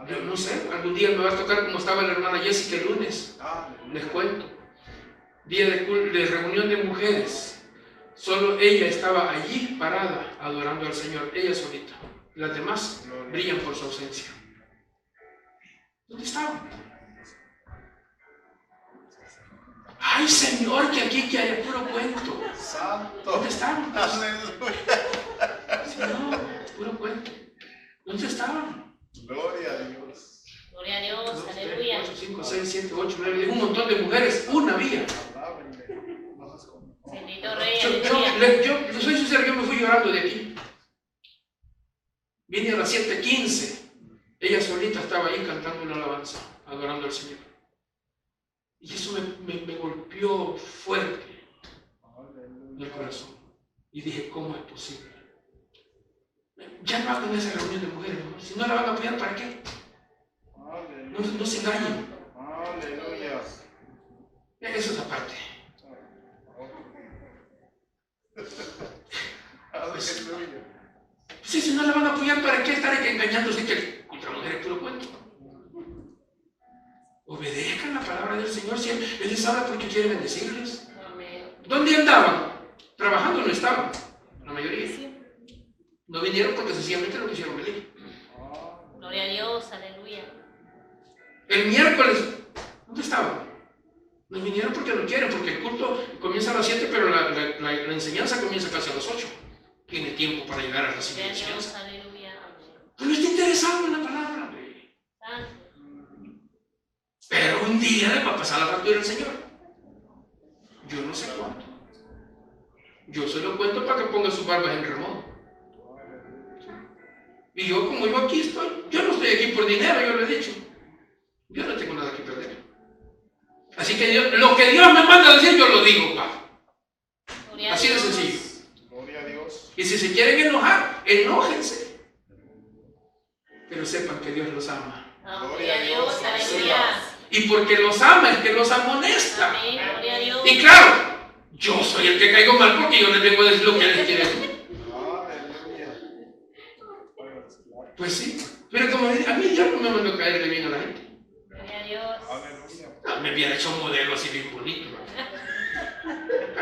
Yo no sé, algún día me va a tocar como estaba la hermana Jessica el lunes. Les cuento. Día de reunión de mujeres. Solo ella estaba allí parada adorando al Señor, ella solita. Las demás brillan por su ausencia. ¿Dónde estaban? Ay, Señor, que aquí que hay puro cuento. Santo. ¿Dónde estaban? Aleluya. Sí, no, puro cuento. ¿Dónde estaban? Gloria a Dios. Gloria a Dios, 2, 3, aleluya. 4, 5, 6, 7, 8, 9, 10, un montón de mujeres, una había. Bendito Rey, Yo soy sincero, yo me fui llorando de aquí. Vine a las 7:15. Ella solita estaba ahí cantando una alabanza, adorando al Señor. Y eso me golpeó fuerte en el corazón. Y dije, ¿cómo es posible? Ya no hagan esa reunión de mujeres, ¿no? Si no la van a apoyar, ¿para qué? No se engañen. Aleluya. Eso es aparte. Aleluya. Sí, si no la van a apoyar, ¿para qué estar engañándose que contra mujeres puro cuento? Obedezcan la palabra del Señor, si Él les habla porque quiere bendecirles. ¿Dónde andaban? Trabajando no estaban, la mayoría. No vinieron porque sencillamente no quisieron venir. Gloria a Dios, aleluya. El miércoles, ¿dónde estaban? No vinieron porque no quieren, porque el culto comienza a las 7, pero la enseñanza comienza casi a las 8. Tiene tiempo para llegar a recibir la Gloria a Dios, enseñanza. aleluya. Pero no está interesado en la palabra. Pero un día le va a pasar la factura al Señor. Yo no sé cuánto. Yo se lo cuento para que ponga sus barbas en remodo. Y yo, como yo aquí estoy, yo no estoy aquí por dinero, yo lo he dicho. Yo no tengo nada que perder. Así que lo que Dios me manda a decir, yo lo digo, pa. Y si se quieren enojar, enójense. Pero sepan que Dios los ama. Gloria a Dios, aleluya. Y porque los ama es que los amonesta. Amén, gloria a Dios. Y claro, yo soy el que caigo mal porque yo les vengo a decir lo que les quiere decir. Pues sí, pero como a mí ya no me mandó a caerle bien a la gente. Gloria a Dios. No, me hubiera hecho un modelo así bien bonito.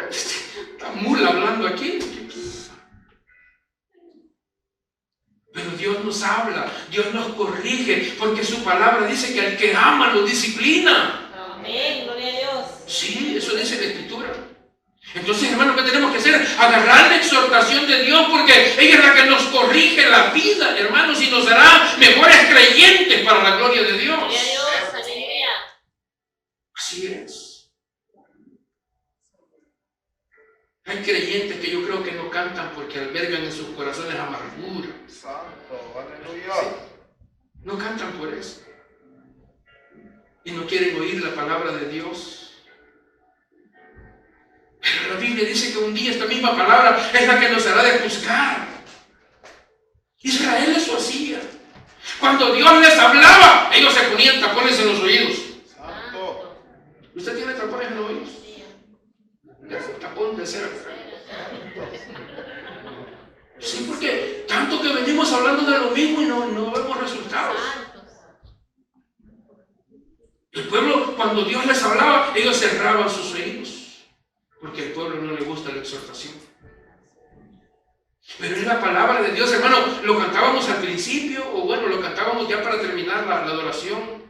Está mula hablando aquí. Pero Dios nos habla, Dios nos corrige, porque su palabra dice que al que ama lo disciplina. Amén, gloria a Dios. Sí, eso dice la Escritura. Entonces, hermano, ¿qué tenemos que hacer? Agarrar la exhortación de Dios, porque ella es la que nos corrige la vida, hermanos, y nos hará mejores creyentes para la gloria de Dios. Gloria a Dios, aleluya. Así es. Hay creyentes que yo creo que no cantan porque albergan en sus corazones amargura. Santo, aleluya. Sí. No cantan por eso. Y no quieren oír la palabra de Dios. Pero la Biblia dice que un día esta misma palabra es la que nos hará de juzgar. Israel eso hacía. Cuando Dios les hablaba, ellos se ponían tapones en los oídos. Santo. ¿Usted tiene tapones en los oídos? Tapón de cera. Sí, porque tanto que venimos hablando de lo mismo y no vemos resultados. El pueblo, cuando Dios les hablaba, ellos cerraban sus oídos, porque al pueblo no le gusta la exhortación. Pero es la palabra de Dios, hermano. Lo cantábamos al principio, o bueno, lo cantábamos ya para terminar la adoración.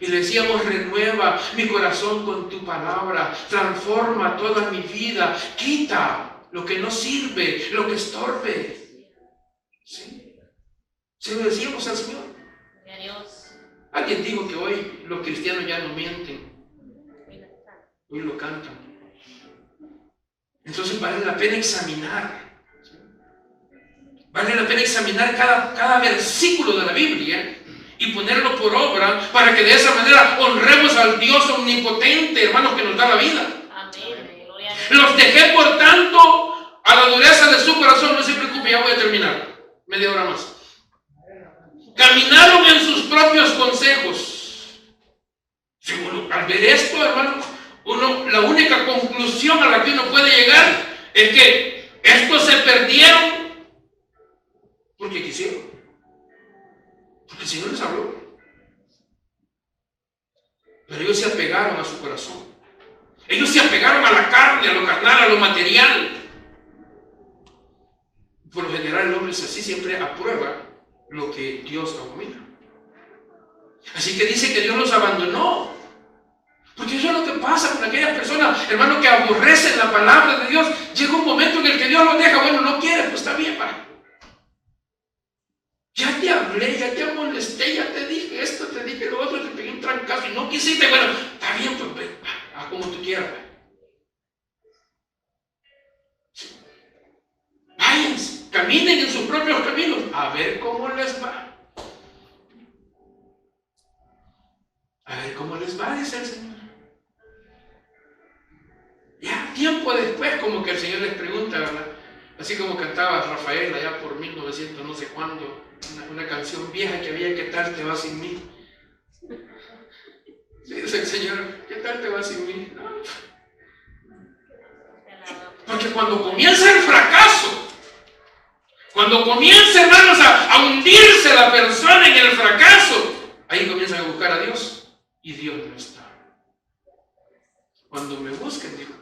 Y le decíamos: renueva mi corazón con tu palabra, transforma toda mi vida, quita lo que no sirve, lo que estorbe. ¿Sí? Se lo decíamos al Señor. Gloria a Dios. Alguien dijo que hoy los cristianos ya no mienten, hoy lo cantan. Entonces vale la pena examinar. Vale la pena examinar cada versículo de la Biblia y ponerlo por obra para que de esa manera honremos al Dios omnipotente, hermanos, que nos da la vida. Amén, gloria a Dios. Los dejé, por tanto, a la dureza de su corazón. No se preocupe, ya voy a terminar. Media hora más. Caminaron en sus propios consejos. Sí, bueno, al ver esto, hermano, la única conclusión a la que uno puede llegar es que estos se perdieron porque quisieron. Porque el Señor les habló. Pero ellos se apegaron a su corazón. Ellos se apegaron a la carne, a lo carnal, a lo material. Por lo general el hombre es así, siempre aprueba lo que Dios abomina. Así que dice que Dios los abandonó. Porque eso es lo que pasa con aquellas personas, hermano, que aborrecen la palabra de Dios. Llega un momento en el que Dios los deja. Bueno, no quiere, pues está bien, va. Ya te hablé, ya te molesté, ya te dije esto, te dije lo otro, te pegué un trancazo y no quisiste. Bueno, está bien, pues ven, haz como tú quieras. Váyanse, caminen en sus propios caminos, a ver cómo les va. A ver cómo les va, dice el Señor. Ya tiempo después, como que el Señor les pregunta, ¿verdad? Así como cantaba Rafael allá por 1900 no sé cuándo, una canción vieja que había: ¿qué tal te vas sin mí? Sí, dice el Señor: ¿qué tal te vas sin mí? No. Porque cuando comienza el fracaso, cuando comienza, hermanos, a hundirse la persona en el fracaso, ahí comienzan a buscar a Dios y Dios no está. Cuando me busquen, dijo,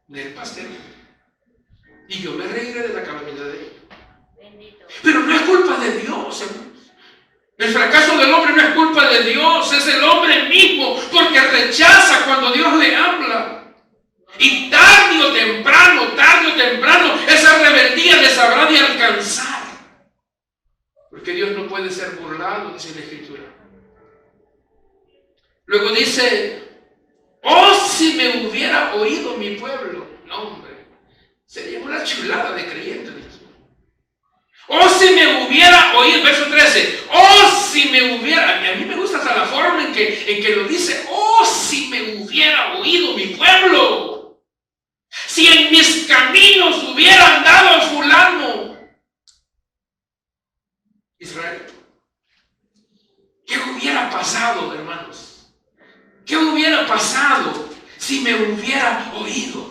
del pastel, y yo me reiré de la calamidad de ellos. Bendito. Pero no es culpa de Dios, hermanos. El fracaso del hombre no es culpa de Dios, es el hombre mismo, porque rechaza cuando Dios le habla. Y tarde o temprano, esa rebeldía les habrá de alcanzar. Porque Dios no puede ser burlado, dice la Escritura. Luego dice: oh, si me hubiera oído mi pueblo. No, hombre, sería una chulada de creyente. Oh, si me hubiera oído, verso 13. Oh, si me hubiera, a mí me gusta hasta la forma en que lo dice. Oh, si me hubiera oído mi pueblo. Si en mis caminos hubiera andado fulano. pasado si me hubiera oído?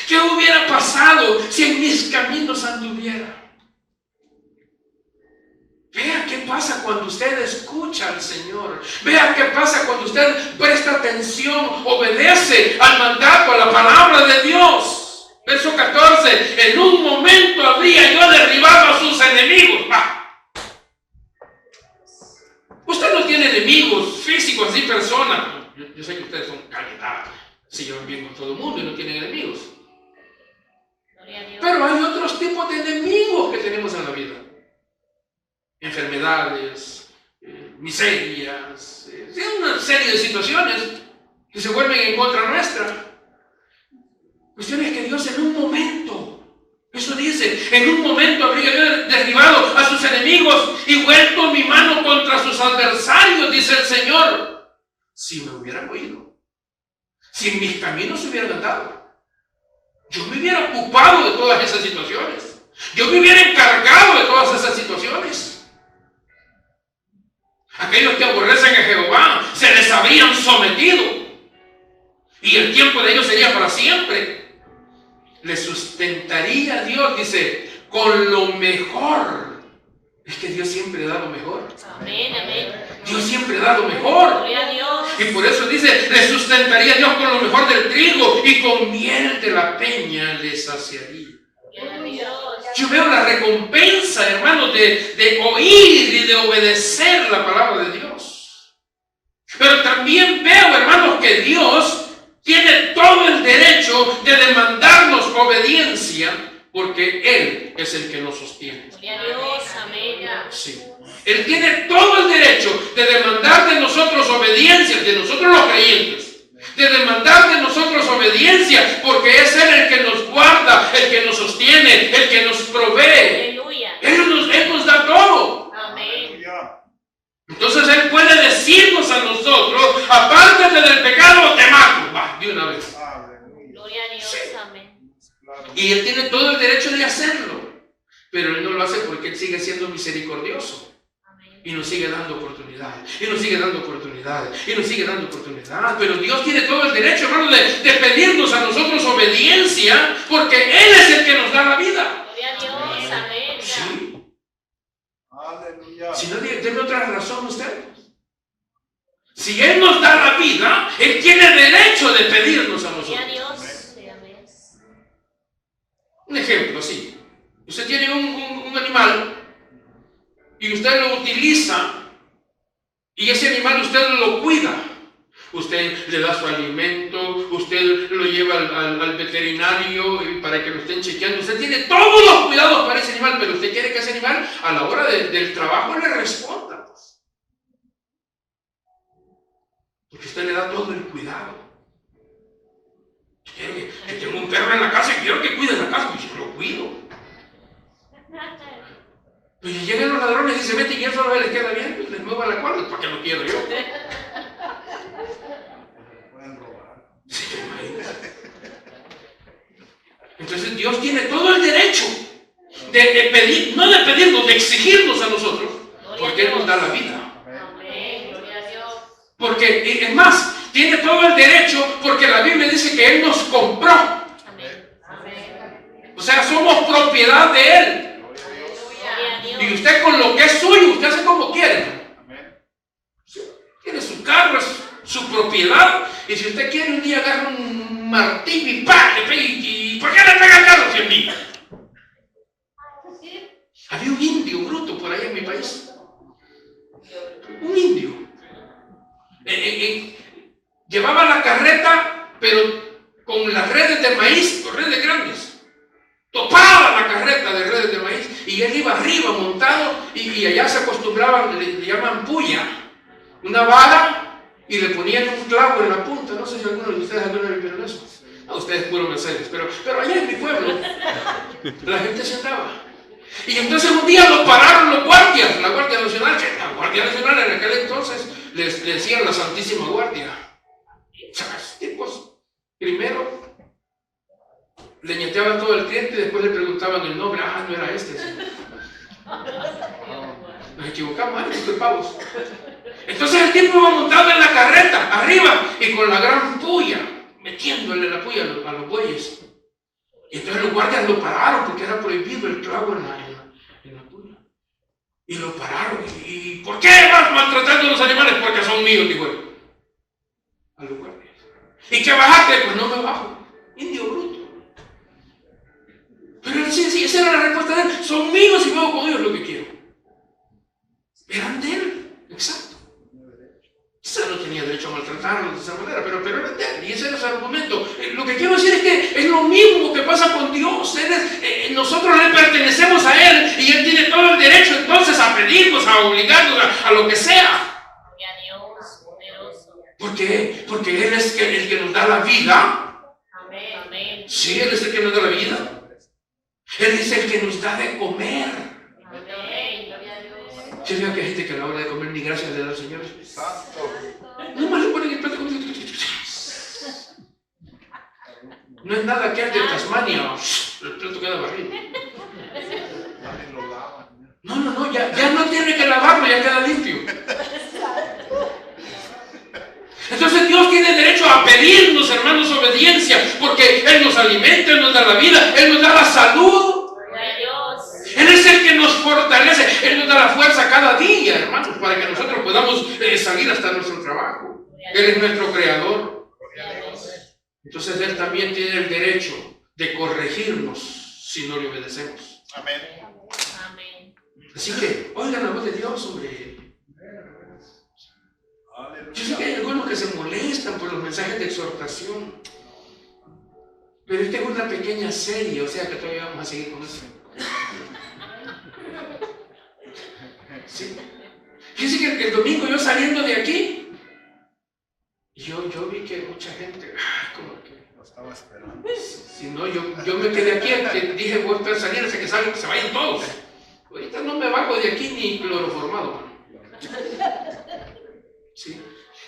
¿Qué hubiera pasado si en mis caminos anduviera? Vea qué pasa cuando usted escucha al Señor. Vea qué pasa cuando usted presta atención, obedece al mandato, a la palabra de Dios. Verso 14, en un momento habría yo derribado a sus enemigos. Usted no tiene enemigos físicos ni personas. Yo sé que ustedes son calidad, se llevan bien con todo el mundo y no tienen enemigos. Pero hay otros tipos de enemigos que tenemos en la vida. Enfermedades, miserias, una serie de situaciones que se vuelven en contra nuestra. Cuestión es que Dios en un momento, eso dice, en un momento habría yo derribado a sus enemigos y vuelto mi mano contra sus adversarios, dice el Señor. Si me hubieran oído, si en mis caminos se hubieran andado, yo me hubiera ocupado de todas esas situaciones, yo me hubiera encargado de todas esas situaciones. Aquellos que aborrecen a Jehová se les habrían sometido y el tiempo de ellos sería para siempre. Les sustentaría Dios, dice, con lo mejor. Es que Dios siempre da lo mejor. Amén, amén. Dios siempre da lo mejor. Gloria a Dios. Y por eso dice, les sustentaría Dios con lo mejor del trigo y con miel de la peña les saciaría. Gloria a Dios. Yo veo la recompensa, hermanos, de oír y de obedecer la palabra de Dios. Pero también veo, hermanos, que Dios tiene todo el derecho de demandarnos obediencia porque Él es el que nos sostiene. Gloria a Dios. Amén. Sí. Él tiene todo el derecho de demandar de nosotros obediencia, de nosotros los creyentes. De demandar de nosotros obediencia, porque es Él el que nos guarda, el que nos sostiene, el que nos provee. Aleluya. Él nos da todo. Amén. Entonces Él puede decirnos a nosotros, apártate del pecado o te mato. Va, de una vez. Gloria a Dios. Sí. Amén. Y Él tiene todo el derecho de hacerlo, pero Él no lo hace porque Él sigue siendo misericordioso. Y nos sigue dando oportunidades, y nos sigue dando oportunidades, y nos sigue dando oportunidades. Pero Dios tiene todo el derecho, hermano, de pedirnos a nosotros obediencia, porque Él es el que nos da la vida. Gloria a Dios. Amén. Sí. Aleluya. Si no, tiene otra razón usted. Si Él nos da la vida, Él tiene derecho de pedirnos a Gloria a nosotros. Dios. Amén. Un ejemplo, sí. Usted tiene un animal y usted lo utiliza y ese animal usted lo cuida. Usted le da su alimento, usted lo lleva al veterinario para que lo estén chequeando. Usted tiene todos los cuidados para ese animal, pero usted quiere que ese animal a la hora del trabajo le responda. Porque usted le da todo el cuidado. Que tengo un perro en la casa y quiero que cuide la casa, pues yo lo cuido. Pues si llegan los ladrones y se meten y eso no les queda bien, pues les muevo la cuerda, ¿para qué lo quiero yo? Pueden robar. Sí, imagínate. Entonces Dios tiene todo el derecho de pedir, no de pedirnos, de exigirnos a nosotros, porque Él nos da la vida. Amén. Gloria a Dios. Porque, es más, tiene todo el derecho porque la Biblia dice que Él nos compró. Amén. Amén. O sea, somos propiedad de Él. Gloria a Dios. Y usted con lo que es suyo, usted hace como quiere. Amén. Tiene su carro, es su propiedad. Y si usted quiere un día agarra un martillo y ¡pah! Le pega y ¿por qué le pega el carro si a mí? Había un indio bruto por ahí en mi país. Un indio. Llevaba la carreta, pero con las redes de maíz, con redes grandes. Topaba la carreta de redes de maíz y él iba arriba montado y allá se acostumbraban, le llaman puya, una vara y le ponían un clavo en la punta. No sé si alguno de ustedes alguna vez vieron eso. No, ustedes puro Mercedes, pero allá en mi pueblo la gente se andaba. Y entonces un día lo pararon los guardias, la Guardia Nacional, que la Guardia Nacional en aquel entonces les decían la Santísima Guardia. ¿Sabes? Tipos, primero leñeteaban todo el cliente y después le preguntaban el nombre. Ah, no era este. Nos equivocamos, disculpamos. Entonces el tipo iba montado en la carreta, arriba, y con la gran puya, metiéndole la puya a los bueyes. Y entonces los guardias lo pararon porque era prohibido el clavo en la puya. Y lo pararon. ¿Y por qué vas maltratando a los animales? Porque son míos, dijo él. A los guardias. ¿Y qué bajaste? Pues no me bajo. Indio bruto. Pero él sí, esa era la respuesta de él. Son míos y hago con ellos lo que quiero. Eran de él. Exacto. Quizá no tenía derecho a maltratarlos de esa manera, pero era de él. Y ese era su argumento. Lo que quiero decir es que es lo mismo que pasa con Dios. Nosotros le pertenecemos a Él y Él tiene todo el derecho entonces a pedirnos, a obligarnos, a lo que sea. Gloria a Dios, poderoso. ¿Por qué? Porque Él es el que nos da la vida. Amén. Amén. Sí, Él es el que nos da la vida. Él es el que nos da de comer. Amén. Gloria a Dios. Yo veo que hay gente que a la hora de comer ni gracias le da al Señor. Santo. Nomás le ponen el plato con... No es nada que es de Tasmania. El plato queda barrido. Nadie lo lava. No, ya no tiene que lavarlo, ya queda limpio. Entonces Dios tiene derecho a pedirnos, hermanos, obediencia, porque Él nos alimenta, Él nos da la vida, Él nos da la salud. Gloria a Dios. Él es el que nos fortalece, Él nos da la fuerza cada día, hermanos, para que nosotros podamos salir hasta nuestro trabajo. Él es nuestro creador. Gloria a Dios. Entonces Él también tiene el derecho de corregirnos si no le obedecemos. Amén. Amén. Así que, oigan la voz de Dios, hombre. Yo sé que hay algunos que se molestan por los mensajes de exhortación, pero esta es una pequeña serie, o sea que todavía vamos a seguir con eso. Sí. Fíjense que el domingo yo saliendo de aquí, yo vi que mucha gente, como que... Lo estaba esperando. Si no, yo me quedé aquí, que dije voy a esperar salir hasta que salgan, que se vayan todos. Ahorita no me bajo de aquí ni cloroformado, mano. Sí.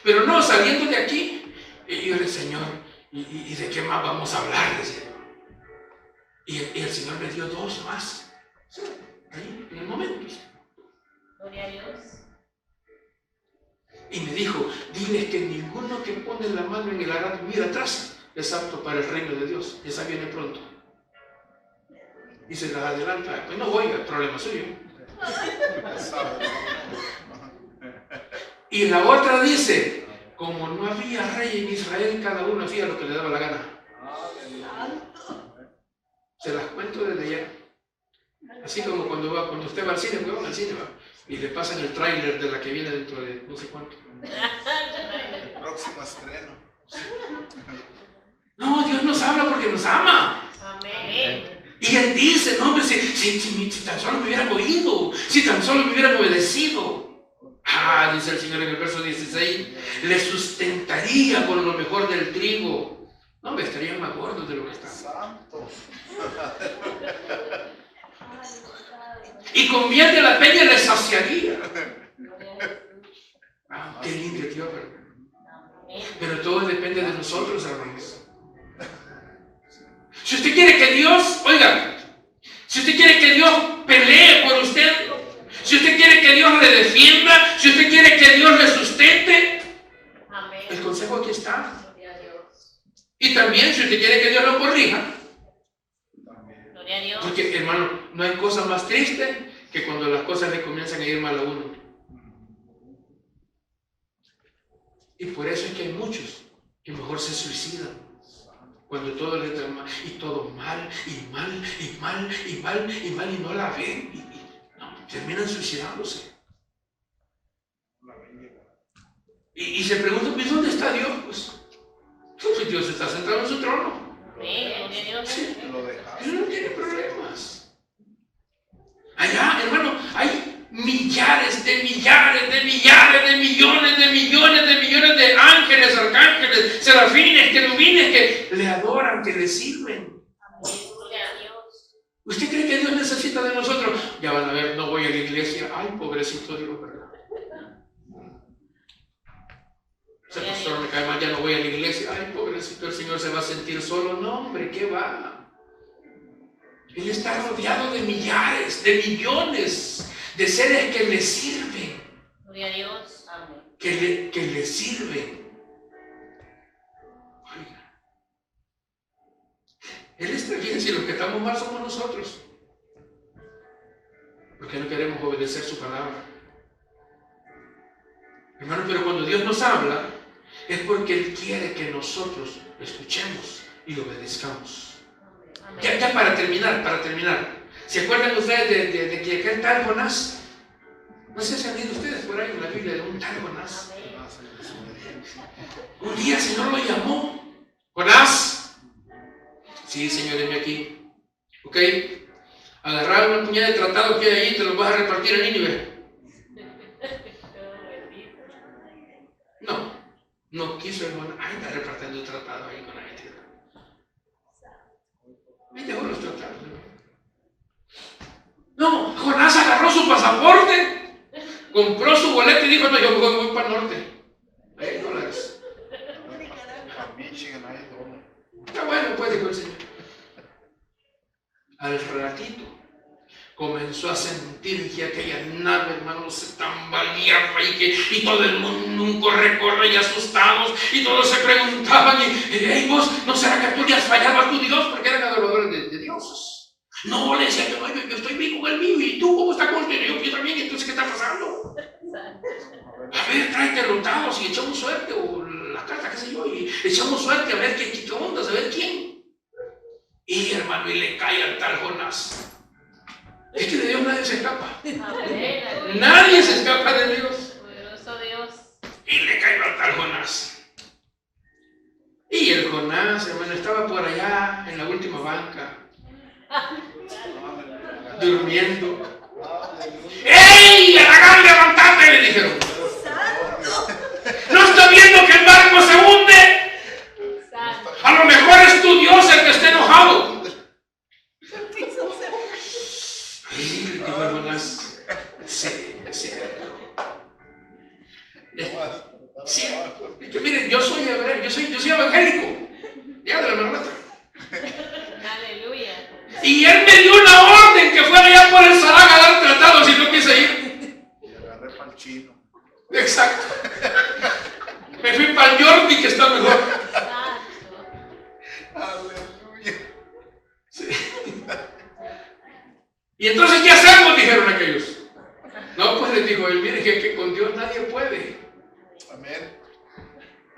Pero no, saliendo de aquí, y yo le dije, Señor, ¿y de qué más vamos a hablar? Decía. Y el Señor me dio 2 más. Sí, ahí, en el momento. Gloria a Dios. Y me dijo, diles que ninguno que pone la mano en el arado y mira atrás es apto para el reino de Dios. Esa viene pronto. Y se las adelanta. Pues no voy, el problema suyo. Y la otra dice, como no había rey en Israel, cada uno hacía lo que le daba la gana. Se las cuento desde ya. Así como cuando usted va al cine, pues van al cine, va, y le pasan el tráiler de la que viene dentro de no sé cuánto. Próximo estreno. No, Dios nos habla porque nos ama. Amén. Y Él dice, no, hombre, si tan solo me hubieran oído, si tan solo me hubieran obedecido. Dice el Señor en el verso 16, le sustentaría con lo mejor del trigo. No, me estarían más gordos de lo que están. Santo. Y con miel de la peña les saciaría. Qué lindo Dios, ¿verdad? Pero todo depende de nosotros, hermanos. Si usted quiere que Dios, oiga, si usted quiere que Dios pelee por usted, si usted quiere que Dios le defienda, si usted quiere que Dios le sustente, Amén. el consejo aquí está. Gloria a Dios. Y también si usted quiere que Dios lo corrija, Gloria a Dios. porque hermano, no hay cosa más triste que cuando las cosas le comienzan a ir mal a uno. Y por eso es que hay muchos que mejor se suicidan. Cuando todo les da mal, y todo mal, y mal, y mal, y mal, y mal, y no la ven, no, terminan suicidándose. Y se preguntan, pues, ¿dónde está Dios? Pues Dios está sentado en su trono. Amén. Gloria a Dios. Sí, Lo dejaste. Él no tiene problemas. Allá, hermano, hay millares de millares de millares de millones de millones de millones de ángeles, arcángeles, serafines, querubines que le adoran, que le sirven. Amén. Gloria a Dios. ¿Usted cree que Dios necesita de nosotros? Ya van a ver, no voy a la iglesia. Ay, pobrecito Dios, ¿verdad? Ese pastor me cae mal, ya no voy a la iglesia. Ay, pobrecito, el Señor se va a sentir solo. No, hombre, ¿qué va? Él está rodeado de millares, de millones de seres que le sirven. Gloria a Dios. Amén. que le sirven. Oiga, Él está bien si los que estamos mal somos nosotros, porque no queremos obedecer su palabra. Hermano, pero cuando Dios nos habla, es porque Él quiere que nosotros escuchemos y obedezcamos. Ya para terminar. ¿Se acuerdan ustedes de que aquel tal Jonás? No sé si han leído ustedes por ahí en la Biblia de un tal Jonás. Un día el Señor lo llamó. Jonás. Sí, Señor, heme aquí. Ok. Agarrar una puñada de tratados que hay ahí y te los vas a repartir a Nínive. No quiso el Jonás. Ay, está repartiendo tratados ahí con la gente. Me dejó los tratados. No, Jonás agarró su pasaporte, compró su boleto y dijo, no, yo voy para el norte. Ahí $. A Michigan hay $. Está bueno, pues, dijo el Señor. Al ratito comenzó a sentir que aquella nave, hermano, se tambaleaba y todo el mundo un corre y asustados, y todos se preguntaban, hey, vos, ¿no será que tú le has fallado a tu Dios? Porque eran adoradores de dioses. No, le decía que no, yo estoy bien con el mío, y tú, ¿cómo está con el yo también, entonces, ¿qué está pasando? A ver, tráete los dados y echamos suerte, o la carta, qué sé yo, y echamos suerte a ver qué onda, a ver quién. Y hermano, y le cae al tal Jonás. Es que de Dios nadie se escapa. Nadie se escapa de Dios. Poderoso Dios. Y le cayó al tal Jonás. Y el Jonás, hermano, estaba por allá en la última banca, durmiendo. ¡Ey! ¡Aragán, levantate! Le dijeron. ¿No está viendo que el barco se hunde? A lo mejor es tu Dios el que está enojado. Ay, dijo Jonás. Sí. Miren, yo soy hebreo, yo soy evangélico. Ya de la mano. Aleluya. Y él me dio una orden que fuera allá por el Sarán a dar tratados y no quise ir. Y agarré para el chino. Exacto. Me fui para el Jordi, que está mejor. Aleluya. Sí. Y entonces, ¿qué hacemos? Dijeron aquellos. No, pues les dijo él, mire que con Dios nadie puede. Amén.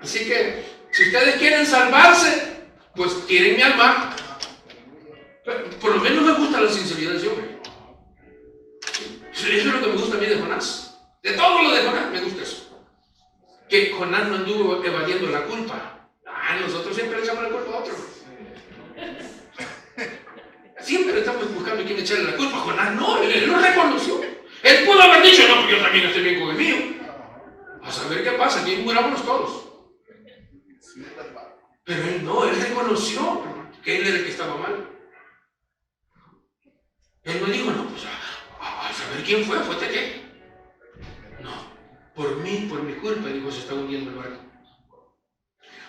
Así que, si ustedes quieren salvarse, pues tírenme al mar. Por lo menos me gusta la sinceridad de ese hombre. Eso es lo que me gusta a mí de Jonás. De todo lo de Jonás me gusta eso. Que Jonás no anduvo evadiendo la culpa. Nosotros siempre le echamos la culpa a otro. Siempre estamos buscando a quién echarle la culpa. Jonás no, él lo reconoció. Él pudo haber dicho, no, pues yo también estoy bien con el mío. A saber qué pasa, aquí murámonos todos. Pero él no, él reconoció que él era el que estaba mal. Él no dijo, no, pues a saber quién fue qué. No, por mí, por mi culpa, dijo, se está hundiendo el barco.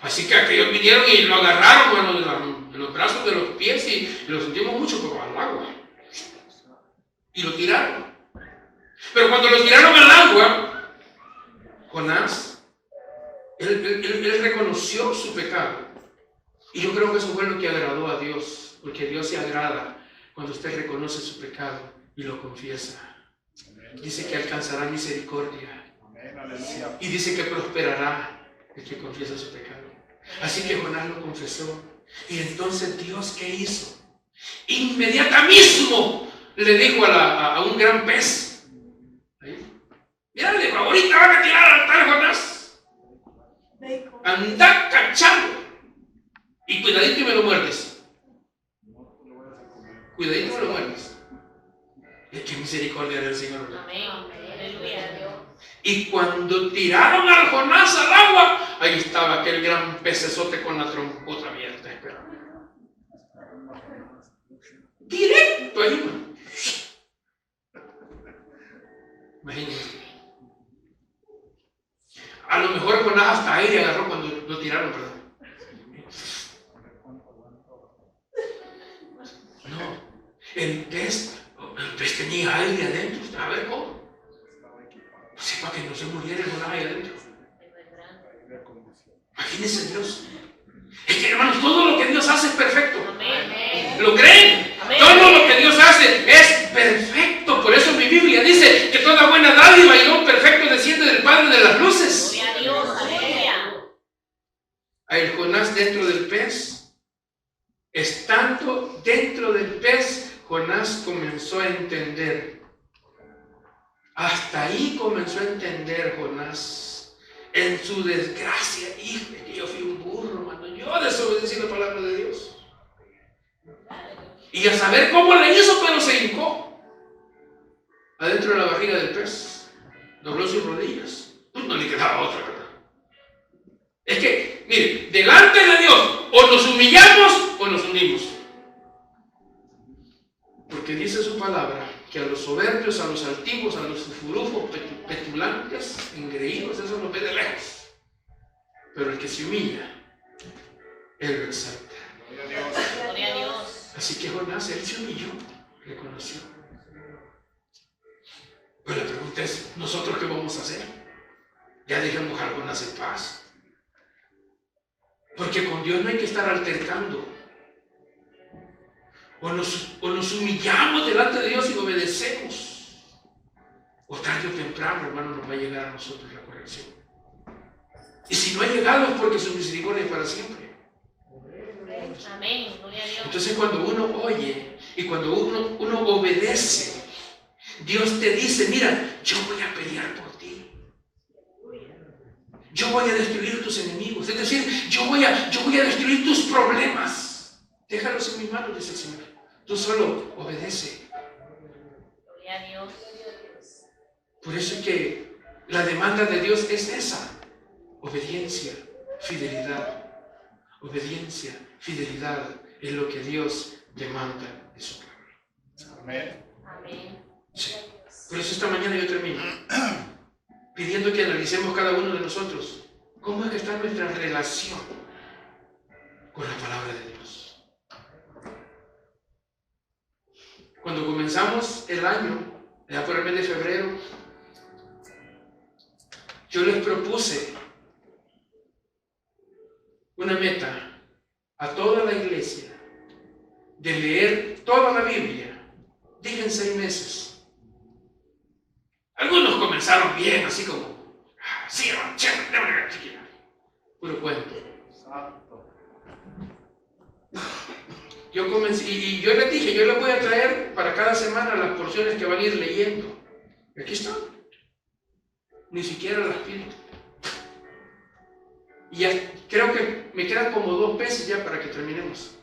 Así que aquellos vinieron y lo agarraron, bueno, en los brazos de los pies y lo sentimos mucho, pero al agua. Y lo tiraron. Pero cuando lo tiraron al agua, Jonás, él reconoció su pecado. Y yo creo que eso fue lo que agradó a Dios, porque Dios se agrada cuando usted reconoce su pecado y lo confiesa. Dice que alcanzará misericordia. Y dice que prosperará el que confiesa su pecado. Así que Jonás lo confesó. Y entonces Dios, ¿qué hizo? Inmediatamente mismo le dijo a un gran pez. Mira, le dijo, ahorita van a tirar al tal Jonás. Anda cachando. Y cuidadito y me lo muerdes. Cuidadito y me lo muerdes. Qué misericordia del Señor. Amén. Aleluya, Dios. Y cuando tiraron al Jonás al agua, ahí estaba aquel gran pecesote con la trompota abierta esperando. Directo ahí, man. Imagínense. A lo mejor Jonás hasta aire agarró cuando lo tiraron, perdón. No, el pez tenía aire adentro. A ver cómo. Pues para que no se muriera el Jonás ahí adentro. dice Dios. Es que, hermanos, todo lo que Dios hace es perfecto. Amén. ¿Lo creen? Amén. Todo lo que Dios hace es perfecto. Por eso mi Biblia dice que toda buena dádiva y don perfecto desciende del Padre de las luces. Gloria a Dios. Aleluya. A el Jonás dentro del pez. Estando dentro del pez, Jonás comenzó a entender. Hasta ahí comenzó a entender Jonás. En su desgracia, hijo, que yo fui un burro, hermano. Yo desobedecí la palabra de Dios. Y a saber cómo le hizo, pero se hincó. Adentro de la barriga del pez. Dobló sus rodillas. Pues no le quedaba otra, ¿verdad? Es que, mire, delante de Dios, o nos humillamos o nos unimos. Porque dice su palabra que a los soberbios, a los altivos, a los furufos, petulantes, engreídos, eso lo ve de lejos. Pero el que se humilla, él lo exalta. Gloria a Dios. Así que Jonás, él se humilló, reconoció. Pero la pregunta es, ¿nosotros qué vamos a hacer? Ya dejemos a Jonás en paz. Porque con Dios no hay que estar altercando. O nos humillamos delante de Dios y obedecemos. O tarde o temprano, hermano, nos va a llegar a nosotros la corrección. Y si no ha llegado es porque su misericordia es para siempre. Amén. Gloria a Dios. Entonces cuando uno oye y cuando uno obedece, Dios te dice, mira, yo voy a pelear por ti. Yo voy a destruir tus enemigos. Es decir, yo voy a destruir tus problemas. Déjalos en mis manos, dice el Señor. Tú solo obedece. Gloria a Dios. Por eso es que la demanda de Dios es esa. Obediencia, fidelidad. Obediencia, fidelidad es lo que Dios demanda de su pueblo. Amén. Amén. Sí. Por eso esta mañana yo termino pidiendo que analicemos cada uno de nosotros cómo es que está nuestra relación con la palabra de Dios. Cuando comenzamos el año, ya por el mes de febrero, yo les propuse una meta a toda la iglesia de leer toda la Biblia, diga en 6 meses. Algunos comenzaron bien, así como, sí, puro cuento. Santo. Yo comencé, y yo les dije, yo les voy a traer para cada semana las porciones que van a ir leyendo. Y aquí están. Ni siquiera las pido. Y ya creo que me quedan como 2 meses ya para que terminemos.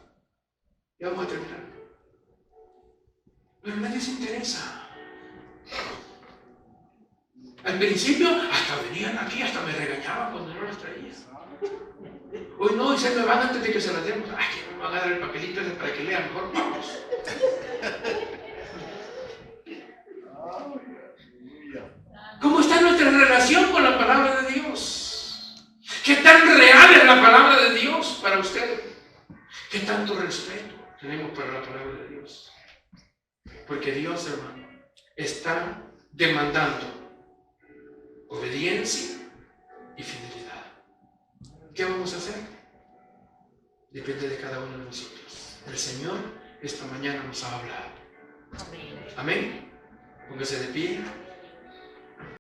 Ya vamos a terminar. Pero nadie se interesa. Al principio hasta venían aquí, hasta me regañaban cuando no las traía. Hoy no, y se me van antes de que se las demos. Ay, que me van a dar el papelito ese para que lean, mejor vamos. ¿Cómo está nuestra relación con la palabra de Dios? ¿Qué tan real es la palabra de Dios para usted? ¿Qué tanto respeto tenemos para la palabra de Dios? Porque Dios, hermano, está demandando obediencia y fidelidad. ¿Qué vamos a hacer? Depende de cada uno de nosotros. El Señor esta mañana nos ha hablado. Amén. Amén. Póngase de pie.